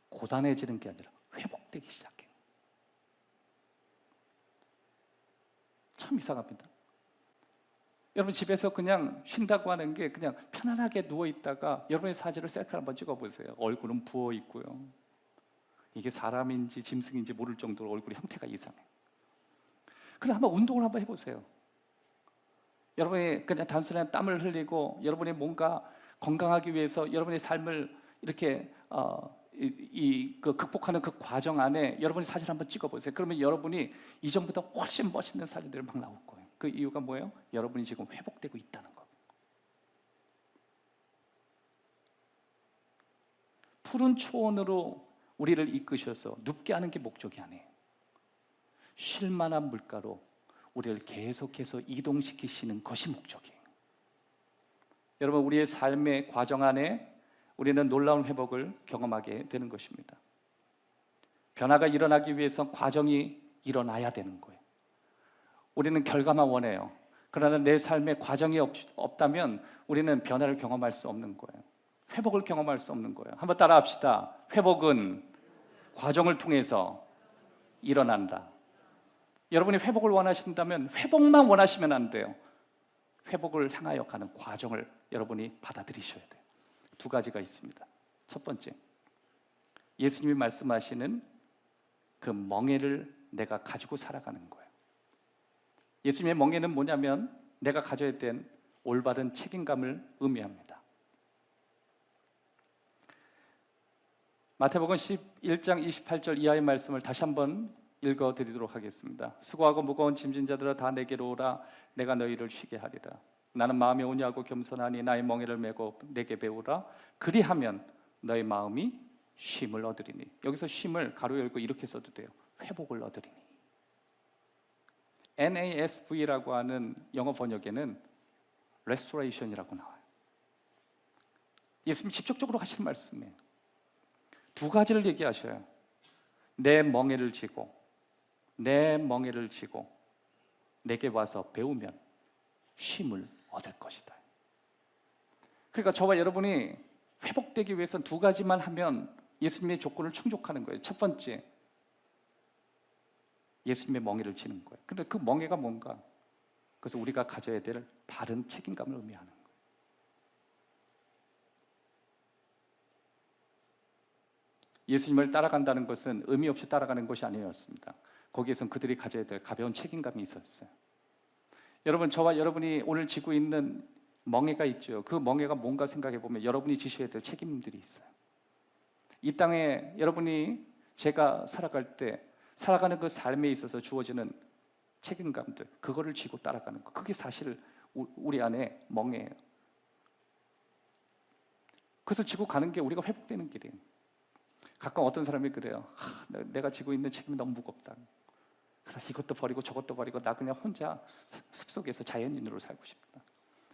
고단해지는 게 아니라 회복되기 시작해요. 참 이상합니다. 여러분 집에서 그냥 쉰다고 하는 게 그냥 편안하게 누워있다가 여러분의 사진을 셀카를 한번 찍어보세요. 얼굴은 부어있고요. 이게 사람인지 짐승인지 모를 정도로 얼굴의 형태가 이상해요. 그래서 한번 운동을 한번 해보세요. 여러분이 그냥 단순한 땀을 흘리고 여러분이 뭔가 건강하기 위해서 여러분의 삶을 이렇게 극복하는 그 과정 안에 여러분이 사진 한번 찍어보세요. 그러면 여러분이 이전보다 훨씬 멋있는 사진들이 막 나올 거예요. 그 이유가 뭐예요? 여러분이 지금 회복되고 있다는 거. 푸른 초원으로 우리를 이끄셔서 눕게 하는 게 목적이 아니에요. 쉴 만한 물가로 우리를 계속해서 이동시키시는 것이 목적이에요. 여러분 우리의 삶의 과정 안에 우리는 놀라운 회복을 경험하게 되는 것입니다. 변화가 일어나기 위해서 과정이 일어나야 되는 거예요. 우리는 결과만 원해요. 그러나 내 삶에 과정이 없다면 우리는 변화를 경험할 수 없는 거예요. 회복을 경험할 수 없는 거예요. 한번 따라 합시다. 회복은 과정을 통해서 일어난다. 여러분이 회복을 원하신다면 회복만 원하시면 안 돼요. 회복을 향하여 가는 과정을 여러분이 받아들이셔야 돼요. 두 가지가 있습니다. 첫 번째, 예수님이 말씀하시는 그 멍에를 내가 가지고 살아가는 거예요. 예수님의 멍에는 뭐냐면 내가 가져야 된 올바른 책임감을 의미합니다. 마태복음 11장 28절 이하의 말씀을 다시 한번 읽어드리도록 하겠습니다. 수고하고 무거운 짐진 자들아 다 내게로 오라. 내가 너희를 쉬게 하리라. 나는 마음이 온유하고 겸손하니 나의 멍에를 메고 내게 배우라. 그리하면 너의 마음이 쉼을 얻으리니. 여기서 쉼을 가로 열고 이렇게 써도 돼요. 회복을 얻으리니. NASV라고 하는 영어 번역에는 restoration이라고 나와요. 예수님 직접적으로 하신 말씀이에요. 두 가지를 얘기하셔요. 내 멍에를 지고 내게 와서 배우면 쉼을 얻을 것이다. 그러니까 저와 여러분이 회복되기 위해서는 두 가지만 하면 예수님의 조건을 충족하는 거예요. 첫 번째, 예수님의 멍에를 지는 거예요. 그런데 그 멍에가 뭔가? 그래서 우리가 가져야 될 바른 책임감을 의미하는 거예요. 예수님을 따라간다는 것은 의미 없이 따라가는 것이 아니었습니다. 거기에선 그들이 가져야 될 가벼운 책임감이 있었어요. 여러분, 저와 여러분이 오늘 지고 있는 멍에가 있죠. 그 멍에가 뭔가 생각해 보면 여러분이 지셔야 될 책임들이 있어요. 이 땅에 여러분이 제가 살아갈 때 살아가는 그 삶에 있어서 주어지는 책임감들, 그거를 지고 따라가는 거. 그게 사실 우리 안에 멍에예요. 그래서 지고 가는 게 우리가 회복되는 길이에요. 가끔 어떤 사람이 그래요. 내가 지고 있는 책임이 너무 무겁다. 그래서 이것도 버리고 저것도 버리고 나 그냥 혼자 숲속에서 자연인으로 살고 싶다.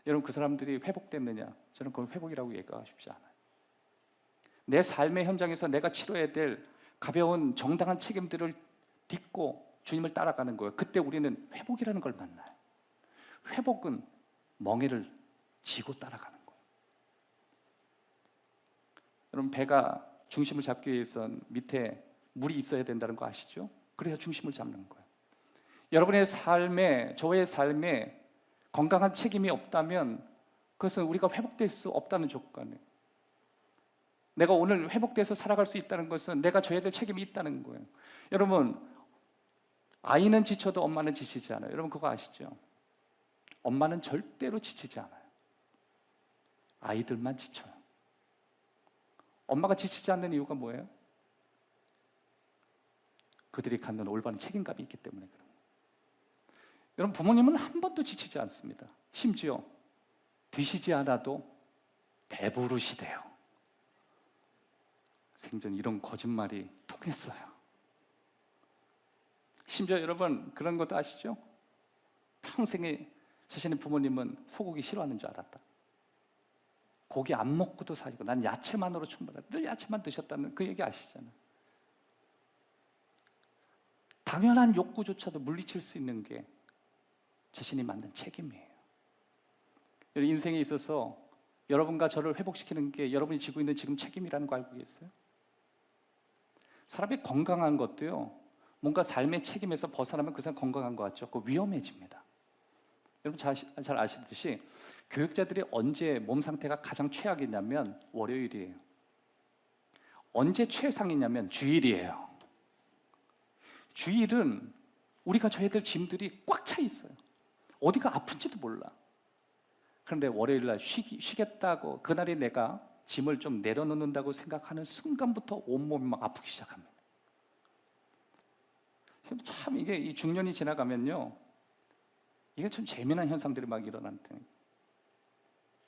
여러분, 그 사람들이 회복됐느냐? 저는 그건 회복이라고 얘기하고 싶지 않아요. 내 삶의 현장에서 내가 치러야 될 가벼운 정당한 책임들을 딛고 주님을 따라가는 거예요. 그때 우리는 회복이라는 걸 만나요. 회복은 멍에를 쥐고 따라가는 거예요. 여러분, 배가 중심을 잡기 위해선 밑에 물이 있어야 된다는 거 아시죠? 그래야 중심을 잡는 거예요. 여러분의 삶에, 저의 삶에 건강한 책임이 없다면 그것은 우리가 회복될 수 없다는 조건이에요. 내가 오늘 회복돼서 살아갈 수 있다는 것은 내가 져야 될 책임이 있다는 거예요. 여러분, 아이는 지쳐도 엄마는 지치지 않아요. 여러분 그거 아시죠? 엄마는 절대로 지치지 않아요. 아이들만 지쳐요. 엄마가 지치지 않는 이유가 뭐예요? 그들이 갖는 올바른 책임감이 있기 때문에 그런 거예요. 여러분, 부모님은 한 번도 지치지 않습니다. 심지어 드시지 않아도 배부르시대요. 생전 이런 거짓말이 통했어요. 심지어 여러분 그런 것도 아시죠? 평생에 자신의 부모님은 소고기 싫어하는 줄 알았다. 고기 안 먹고도 사시고 난 야채만으로 충분하다. 늘 야채만 드셨다는 그 얘기 아시잖아요. 당연한 욕구조차도 물리칠 수 있는 게 자신이 만든 책임이에요. 인생에 있어서 여러분과 저를 회복시키는 게 여러분이 지고 있는 지금 책임이라는 거 알고 계세요? 사람이 건강한 것도요, 뭔가 삶의 책임에서 벗어나면 그 사람 건강한 것 같죠? 그거 위험해집니다. 여러분 잘 아시듯이 교육자들이 언제 몸 상태가 가장 최악이냐면 월요일이에요. 언제 최상이냐면 주일이에요. 주일은 우리가 져야 될 짐들이 꽉 차 있어요. 어디가 아픈지도 몰라. 그런데 월요일 날 쉬겠다고, 그날이 내가 짐을 좀 내려놓는다고 생각하는 순간부터 온몸이 막 아프기 시작합니다. 참 이게 이 중년이 지나가면요, 이게 좀 재미난 현상들이 막 일어난대.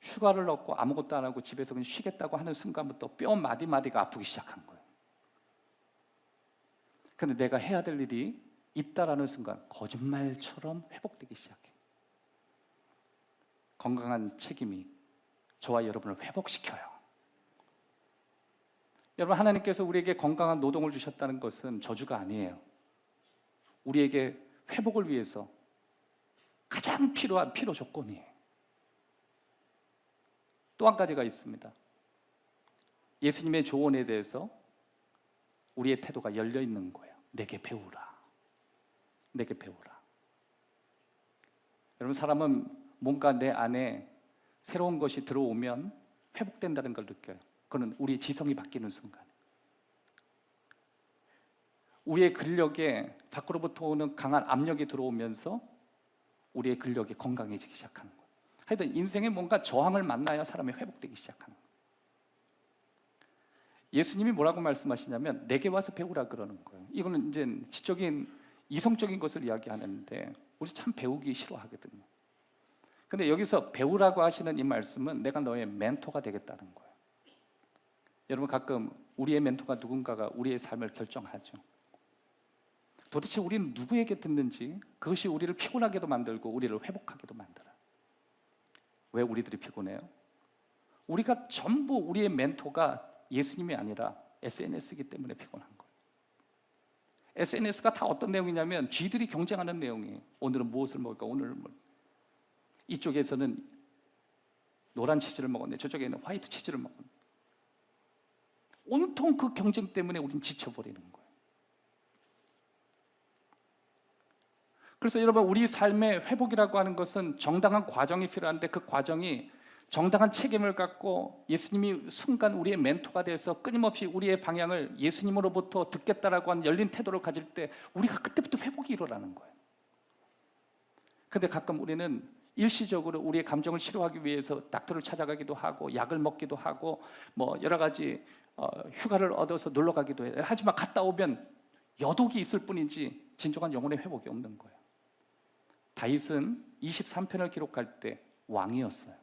휴가를 얻고 아무것도 안 하고 집에서 그냥 쉬겠다고 하는 순간부터 뼈 마디마디가 아프기 시작한 거예요. 근데 내가 해야 될 일이 있다라는 순간 거짓말처럼 회복되기 시작해. 건강한 책임이 저와 여러분을 회복시켜요. 여러분, 하나님께서 우리에게 건강한 노동을 주셨다는 것은 저주가 아니에요. 우리에게 회복을 위해서 가장 필요한 필요 조건이에요. 또 한 가지가 있습니다. 예수님의 조언에 대해서 우리의 태도가 열려 있는 거예요. 내게 배우라. 내게 배우라. 여러분, 사람은 뭔가 내 안에 새로운 것이 들어오면 회복된다는 걸 느껴요. 그건 우리의 지성이 바뀌는 순간. 우리의 근력에 밖으로부터 오는 강한 압력이 들어오면서 우리의 근력이 건강해지기 시작하는 거예요. 하여튼 인생에 뭔가 저항을 만나야 사람이 회복되기 시작하는 거예요. 예수님이 뭐라고 말씀하시냐면 내게 와서 배우라 그러는 거예요. 이거는 이제 지적인 이성적인 것을 이야기하는데 우리 참 배우기 싫어하거든요. 근데 여기서 배우라고 하시는 이 말씀은 내가 너의 멘토가 되겠다는 거예요. 여러분, 가끔 우리의 멘토가 누군가가 우리의 삶을 결정하죠. 도대체 우리는 누구에게 듣는지 그것이 우리를 피곤하게도 만들고 우리를 회복하게도 만들어요. 왜 우리들이 피곤해요? 우리가 전부 우리의 멘토가 예수님이 아니라 SNS이기 때문에 피곤한 거예요. SNS가 다 어떤 내용이냐면 쥐들이 경쟁하는 내용이에요. 오늘은 무엇을 먹을까? 오늘은 뭐. 이쪽에서는 노란 치즈를 먹었네, 저쪽에는 화이트 치즈를 먹었네. 온통 그 경쟁 때문에 우린 지쳐버리는 거예요. 그래서 여러분, 우리 삶의 회복이라고 하는 것은 정당한 과정이 필요한데 그 과정이 정당한 책임을 갖고 예수님이 순간 우리의 멘토가 돼서 끊임없이 우리의 방향을 예수님으로부터 듣겠다라고 하는 열린 태도를 가질 때 우리가 그때부터 회복이 일어나는 거예요. 근데 가끔 우리는 일시적으로 우리의 감정을 치료하기 위해서 닥터를 찾아가기도 하고 약을 먹기도 하고 뭐 여러 가지 휴가를 얻어서 놀러 가기도 해요. 하지만 갔다 오면 여독이 있을 뿐이지 진정한 영혼의 회복이 없는 거예요. 다윗은 23편을 기록할 때 왕이었어요.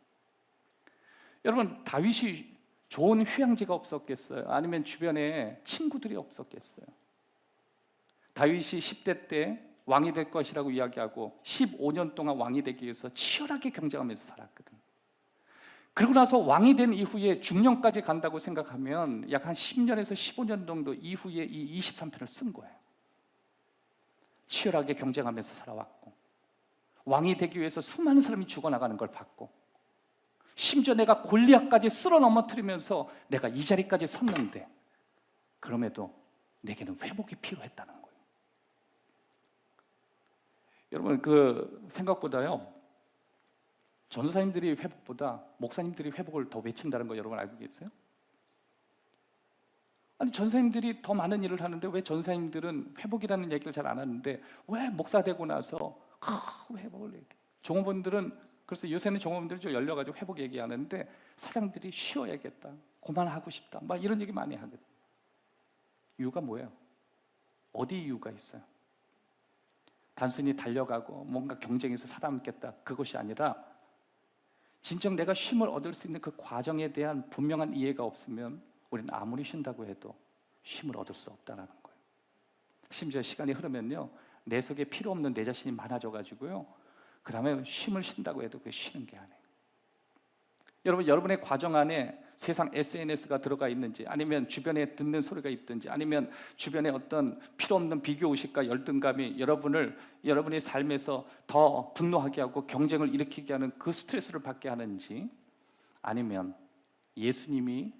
여러분, 다윗이 좋은 휴양지가 없었겠어요? 아니면 주변에 친구들이 없었겠어요? 다윗이 10대 때 왕이 될 것이라고 이야기하고 15년 동안 왕이 되기 위해서 치열하게 경쟁하면서 살았거든. 그러고 나서 왕이 된 이후에 중년까지 간다고 생각하면 약 한 10년에서 15년 정도 이후에 이 23편을 쓴 거예요. 치열하게 경쟁하면서 살아왔고 왕이 되기 위해서 수많은 사람이 죽어나가는 걸 봤고, 심지어 내가 골리앗까지 쓸어 넘어뜨리면서 내가 이 자리까지 섰는데 그럼에도 내게는 회복이 필요했다는 거예요. 여러분, 그 생각보다요, 전도사님들이 회복보다 목사님들이 회복을 더 외친다는 거 여러분 알고 계세요? 아니, 전사님들이 더 많은 일을 하는데 왜 전사님들은 회복이라는 얘기를 잘 안 하는데 왜 목사 되고 나서 회복을 얘기해? 종업원들은, 그래서 요새는 종업원들이 좀 열려가지고 회복 얘기하는데 사장들이 쉬어야겠다, 그만하고 싶다, 막 이런 얘기 많이 하거든. 이유가 뭐예요? 어디 이유가 있어요? 단순히 달려가고 뭔가 경쟁에서 살아남겠다, 그것이 아니라 진정 내가 쉼을 얻을 수 있는 그 과정에 대한 분명한 이해가 없으면 우리는 아무리 쉰다고 해도 쉼을 얻을 수 없다는 거예요. 심지어 시간이 흐르면요, 내 속에 필요 없는 내 자신이 많아져가지고요, 그 다음에 쉼을 쉰다고 해도 그게 쉬는 게 아니에요. 여러분, 여러분의 과정 안에 세상 SNS가 들어가 있는지, 아니면 주변에 듣는 소리가 있든지, 아니면 주변에 어떤 필요 없는 비교의식과 열등감이 여러분의 삶에서 더 분노하게 하고 경쟁을 일으키게 하는 그 스트레스를 받게 하는지, 아니면 예수님이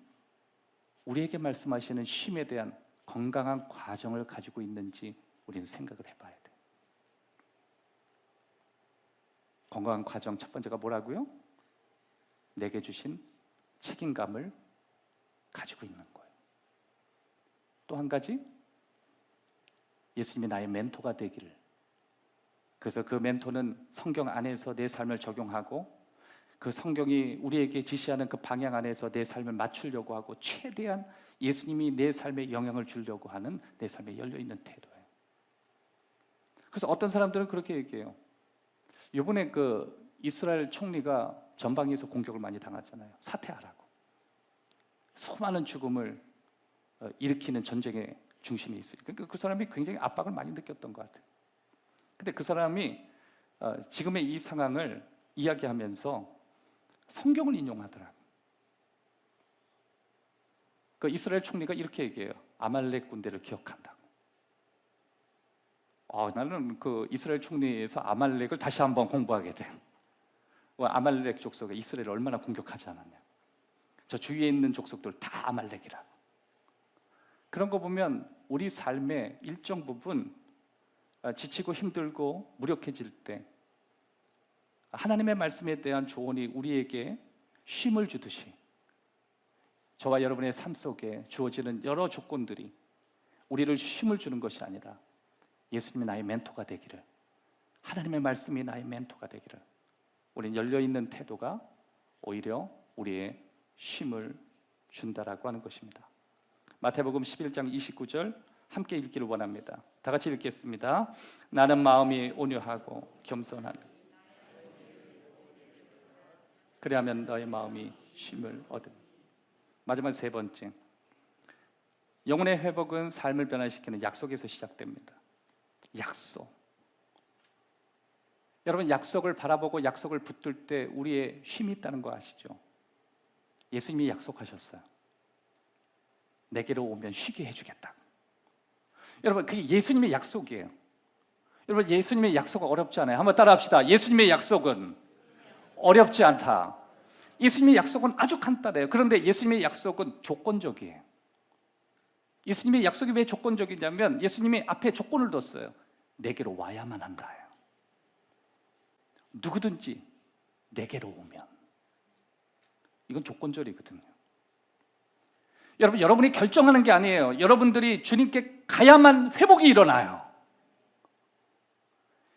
우리에게 말씀하시는 쉼에 대한 건강한 과정을 가지고 있는지 우리는 생각을 해봐야 돼요. 건강한 과정 첫 번째가 뭐라고요? 내게 주신 책임감을 가지고 있는 거예요. 또 한 가지, 예수님이 나의 멘토가 되기를. 그래서 그 멘토는 성경 안에서 내 삶을 적용하고 그 성경이 우리에게 지시하는 그 방향 안에서 내 삶을 맞추려고 하고 최대한 예수님이 내 삶에 영향을 주려고 하는 내 삶에 열려있는 태도예요. 그래서 어떤 사람들은 그렇게 얘기해요. 이번에 그 이스라엘 총리가 전방위에서 공격을 많이 당하잖아요. 사퇴하라고. 수많은 죽음을 일으키는 전쟁의 중심에 있어요. 그러니까 그 사람이 굉장히 압박을 많이 느꼈던 것 같아요. 근데 그 사람이 지금의 이 상황을 이야기하면서 성경을 인용하더라고요. 그 이스라엘 총리가 이렇게 얘기해요. 아말렉 군대를 기억한다고. 나는 그 이스라엘 총리에서 아말렉을 다시 한번 공부하게 돼. 아말렉 족속이 이스라엘을 얼마나 공격하지 않았냐. 저 주위에 있는 족속들 다 아말렉이라고. 그런 거 보면 우리 삶의 일정 부분 지치고 힘들고 무력해질 때 하나님의 말씀에 대한 조언이 우리에게 쉼을 주듯이 저와 여러분의 삶 속에 주어지는 여러 조건들이 우리를 쉼을 주는 것이 아니라 예수님이 나의 멘토가 되기를, 하나님의 말씀이 나의 멘토가 되기를, 우리는 열려있는 태도가 오히려 우리의 쉼을 준다라고 하는 것입니다. 마태복음 11장 29절 함께 읽기를 원합니다. 다 같이 읽겠습니다. 나는 마음이 온유하고 겸손한, 그리하면 너의 마음이 쉼을 얻으리. 마지막 세 번째, 영혼의 회복은 삶을 변화시키는 약속에서 시작됩니다. 약속. 여러분, 약속을 바라보고 약속을 붙들 때 우리의 쉼이 있다는 거 아시죠? 예수님이 약속하셨어요. 내게로 오면 쉬게 해주겠다고. 여러분, 그게 예수님의 약속이에요. 여러분, 예수님의 약속은 어렵지 않아요. 한번 따라합시다. 예수님의 약속은 어렵지 않다. 예수님의 약속은 아주 간단해요. 그런데 예수님의 약속은 조건적이에요. 예수님의 약속이 왜 조건적이냐면 예수님이 앞에 조건을 뒀어요. 내게로 와야만 한다예요. 누구든지 내게로 오면. 이건 조건절이거든요. 여러분, 여러분이 결정하는 게 아니에요. 여러분들이 주님께 가야만 회복이 일어나요.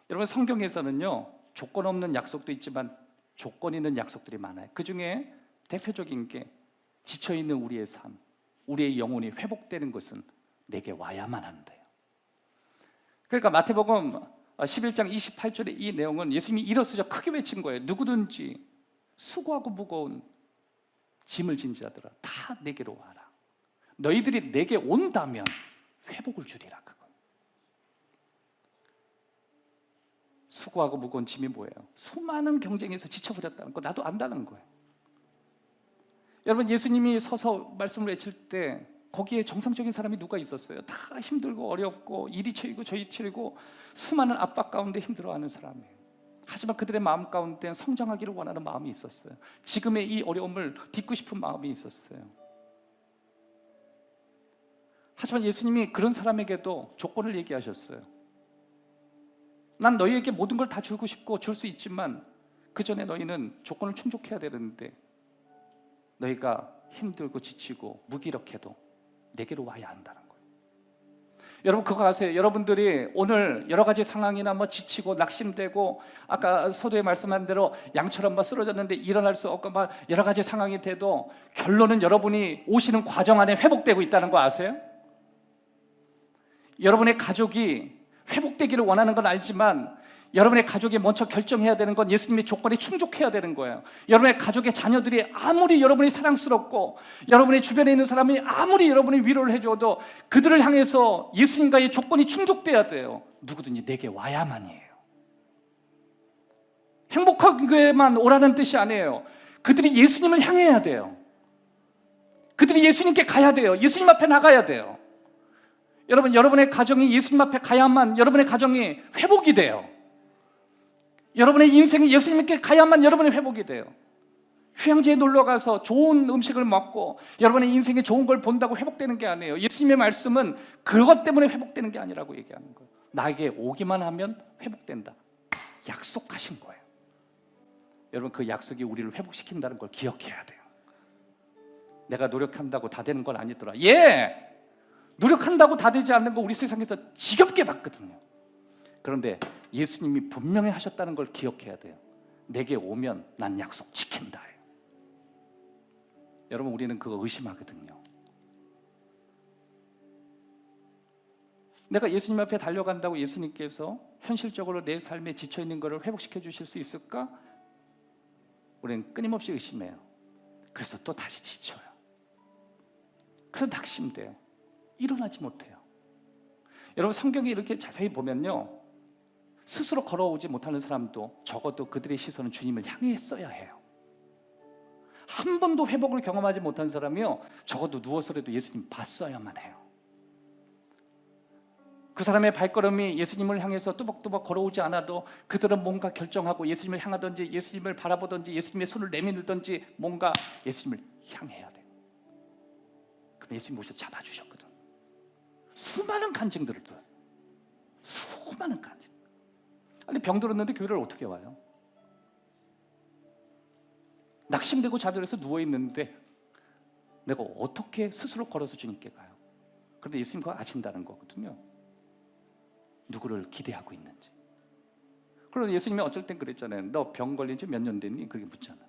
여러분, 성경에서는요, 조건 없는 약속도 있지만 조건 있는 약속들이 많아요. 그 중에 대표적인 게 지쳐있는 우리의 삶, 우리의 영혼이 회복되는 것은 내게 와야만 한대요. 그러니까 마태복음 11장 28절의 이 내용은 예수님이 일어서서 크게 외친 거예요. 누구든지 수고하고 무거운 짐을 진 자들아 다 내게로 와라. 너희들이 내게 온다면 회복을 주리라. 그거. 수고하고 무거운 짐이 뭐예요? 수많은 경쟁에서 지쳐버렸다는 거 나도 안다는 거예요. 여러분, 예수님이 서서 말씀을 외칠 때 거기에 정상적인 사람이 누가 있었어요? 다 힘들고 어렵고 이리 쳐이고 저리 치고 수많은 압박 가운데 힘들어하는 사람이에요. 하지만 그들의 마음 가운데 성장하기를 원하는 마음이 있었어요. 지금의 이 어려움을 딛고 싶은 마음이 있었어요. 하지만 예수님이 그런 사람에게도 조건을 얘기하셨어요. 난 너희에게 모든 걸 다 주고 싶고 줄 수 있지만 그 전에 너희는 조건을 충족해야 되는데 너희가 힘들고 지치고 무기력해도 내게로 와야 한다는 거예요. 여러분 그거 아세요? 여러분들이 오늘 여러 가지 상황이나 지치고 낙심되고 아까 서두에 말씀한 대로 양처럼 쓰러졌는데 일어날 수 없고 여러 가지 상황이 돼도 결론은 여러분이 오시는 과정 안에 회복되고 있다는 거 아세요? 여러분의 가족이 회복되기를 원하는 건 알지만 여러분의 가족이 먼저 결정해야 되는 건 예수님의 조건에 충족해야 되는 거예요. 여러분의 가족의 자녀들이 아무리 여러분이 사랑스럽고 여러분의 주변에 있는 사람이 아무리 여러분이 위로를 해줘도 그들을 향해서 예수님과의 조건이 충족돼야 돼요. 누구든지 내게 와야만이에요. 행복하게만 오라는 뜻이 아니에요. 그들이 예수님을 향해야 돼요. 그들이 예수님께 가야 돼요. 예수님 앞에 나가야 돼요. 여러분, 여러분의 가정이 예수님 앞에 가야만 여러분의 가정이 회복이 돼요. 여러분의 인생이 예수님께 가야만 여러분의 회복이 돼요. 휴양지에 놀러가서 좋은 음식을 먹고 여러분의 인생에 좋은 걸 본다고 회복되는 게 아니에요. 예수님의 말씀은 그것 때문에 회복되는 게 아니라고 얘기하는 거예요. 나에게 오기만 하면 회복된다. 약속하신 거예요. 여러분 그 약속이 우리를 회복시킨다는 걸 기억해야 돼요. 내가 노력한다고 다 되는 건 아니더라. 노력한다고 다 되지 않는 거 우리 세상에서 지겹게 봤거든요. 그런데 예수님이 분명히 하셨다는 걸 기억해야 돼요. 내게 오면 난 약속 지킨다. 여러분 우리는 그거 의심하거든요. 내가 예수님 앞에 달려간다고 예수님께서 현실적으로 내 삶에 지쳐있는 것을 회복시켜 주실 수 있을까? 우리는 끊임없이 의심해요. 그래서 또 다시 지쳐요. 그래서 낙심돼요. 일어나지 못해요. 여러분 성경에 이렇게 자세히 보면요, 스스로 걸어오지 못하는 사람도 적어도 그들의 시선은 주님을 향했어야 해요. 한 번도 회복을 경험하지 못한 사람이요, 적어도 누워서라도 예수님 봤어야만 해요. 그 사람의 발걸음이 예수님을 향해서 뚜벅뚜벅 걸어오지 않아도 그들은 뭔가 결정하고 예수님을 향하든지 예수님을 바라보든지 예수님의 손을 내밀든지 뭔가 예수님을 향해야 돼요. 그럼 예수님 오셔서 잡아주셨거든. 수많은 간증들을 들었어요. 수많은 간증. 아니 병 들었는데 교회를 어떻게 와요? 낙심되고 좌절해서 누워있는데 내가 어떻게 스스로 걸어서 주님께 가요? 그런데 예수님 그거 아신다는 거거든요. 누구를 기대하고 있는지. 그런데 예수님이 어쩔 땐 그랬잖아요. 너 병 걸린 지 몇 년 됐니? 그렇게 묻잖아요.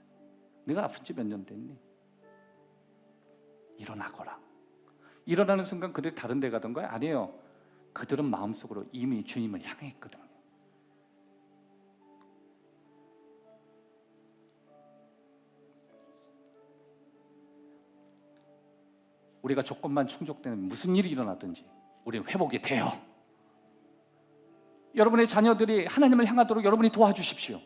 네가 아픈 지 몇 년 됐니? 일어나거라. 일어나는 순간 그들이 다른 데 가던 거예요? 아니에요. 그들은 마음속으로 이미 주님을 향했거든요. 우리가 조건만 충족되면 무슨 일이 일어나든지 우리는 회복이 돼요. 여러분의 자녀들이 하나님을 향하도록 여러분이 도와주십시오.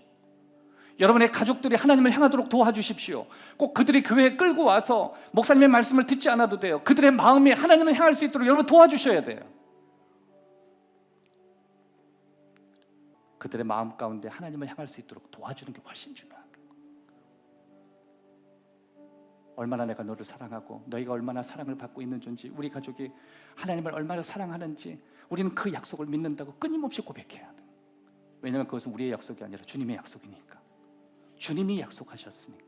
여러분의 가족들이 하나님을 향하도록 도와주십시오. 꼭 그들이 교회에 끌고 와서 목사님의 말씀을 듣지 않아도 돼요. 그들의 마음이 하나님을 향할 수 있도록 여러분 도와주셔야 돼요. 그들의 마음 가운데 하나님을 향할 수 있도록 도와주는 게 훨씬 중요합니다. 얼마나 내가 너를 사랑하고 너희가 얼마나 사랑을 받고 있는 존재, 우리 가족이 하나님을 얼마나 사랑하는지 우리는 그 약속을 믿는다고 끊임없이 고백해야 돼요. 왜냐하면 그것은 우리의 약속이 아니라 주님의 약속이니까. 주님이 약속하셨으니까.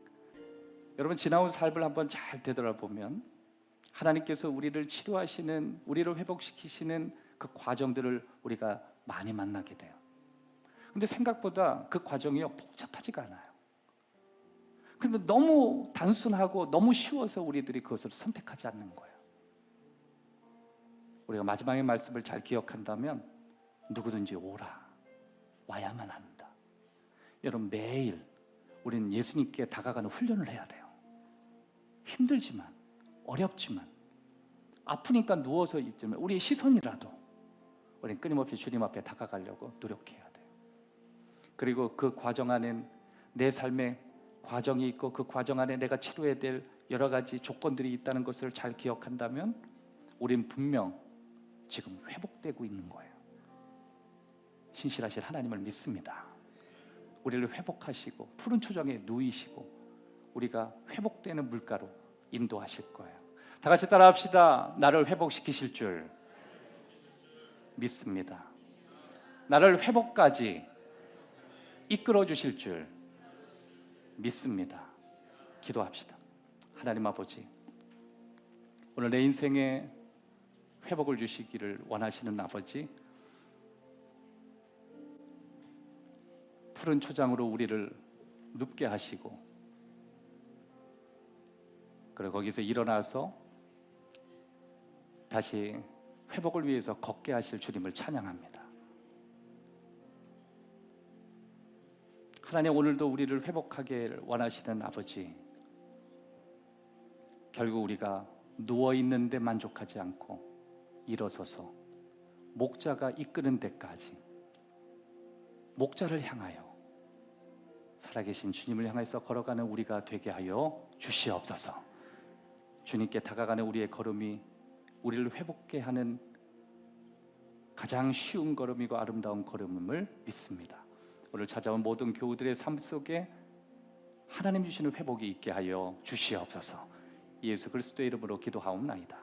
여러분 지나온 삶을 한번 잘 되돌아보면 하나님께서 우리를 치료하시는, 우리를 회복시키시는 그 과정들을 우리가 많이 만나게 돼요. 근데 생각보다 그 과정이 복잡하지가 않아요. 근데 너무 단순하고 너무 쉬워서 우리들이 그것을 선택하지 않는 거예요. 우리가 마지막의 말씀을 잘 기억한다면 누구든지 오라, 와야만 한다. 여러분 매일 우리는 예수님께 다가가는 훈련을 해야 돼요. 힘들지만, 어렵지만, 아프니까 누워서 있지만 우리의 시선이라도 우리는 끊임없이 주님 앞에 다가가려고 노력해야 돼요. 그리고 그 과정 안엔 내 삶의 과정이 있고 그 과정 안에 내가 치료해야 될 여러 가지 조건들이 있다는 것을 잘 기억한다면 우린 분명 지금 회복되고 있는 거예요. 신실하신 하나님을 믿습니다. 우리를 회복하시고 푸른 초장에 누이시고 우리가 회복되는 물가로 인도하실 거예요. 다 같이 따라합시다. 나를 회복시키실 줄 믿습니다. 나를 회복까지 이끌어 주실 줄 믿습니다. 기도합시다. 하나님 아버지, 오늘 내 인생에 회복을 주시기를 원하시는 아버지, 푸른 초장으로 우리를 눕게 하시고 그리고 거기서 일어나서 다시 회복을 위해서 걷게 하실 주님을 찬양합니다. 하나님, 오늘도 우리를 회복하게 원하시는 아버지, 결국 우리가 누워있는데 만족하지 않고 일어서서 목자가 이끄는 데까지 목자를 향하여 살아계신 주님을 향해서 걸어가는 우리가 되게 하여 주시옵소서. 주님께 다가가는 우리의 걸음이 우리를 회복케 하는 가장 쉬운 걸음이고 아름다운 걸음임을 믿습니다. 오늘 찾아온 모든 교우들의 삶 속에 하나님 주시는 회복이 있게 하여 주시옵소서. 예수 그리스도의 이름으로 기도하옵나이다.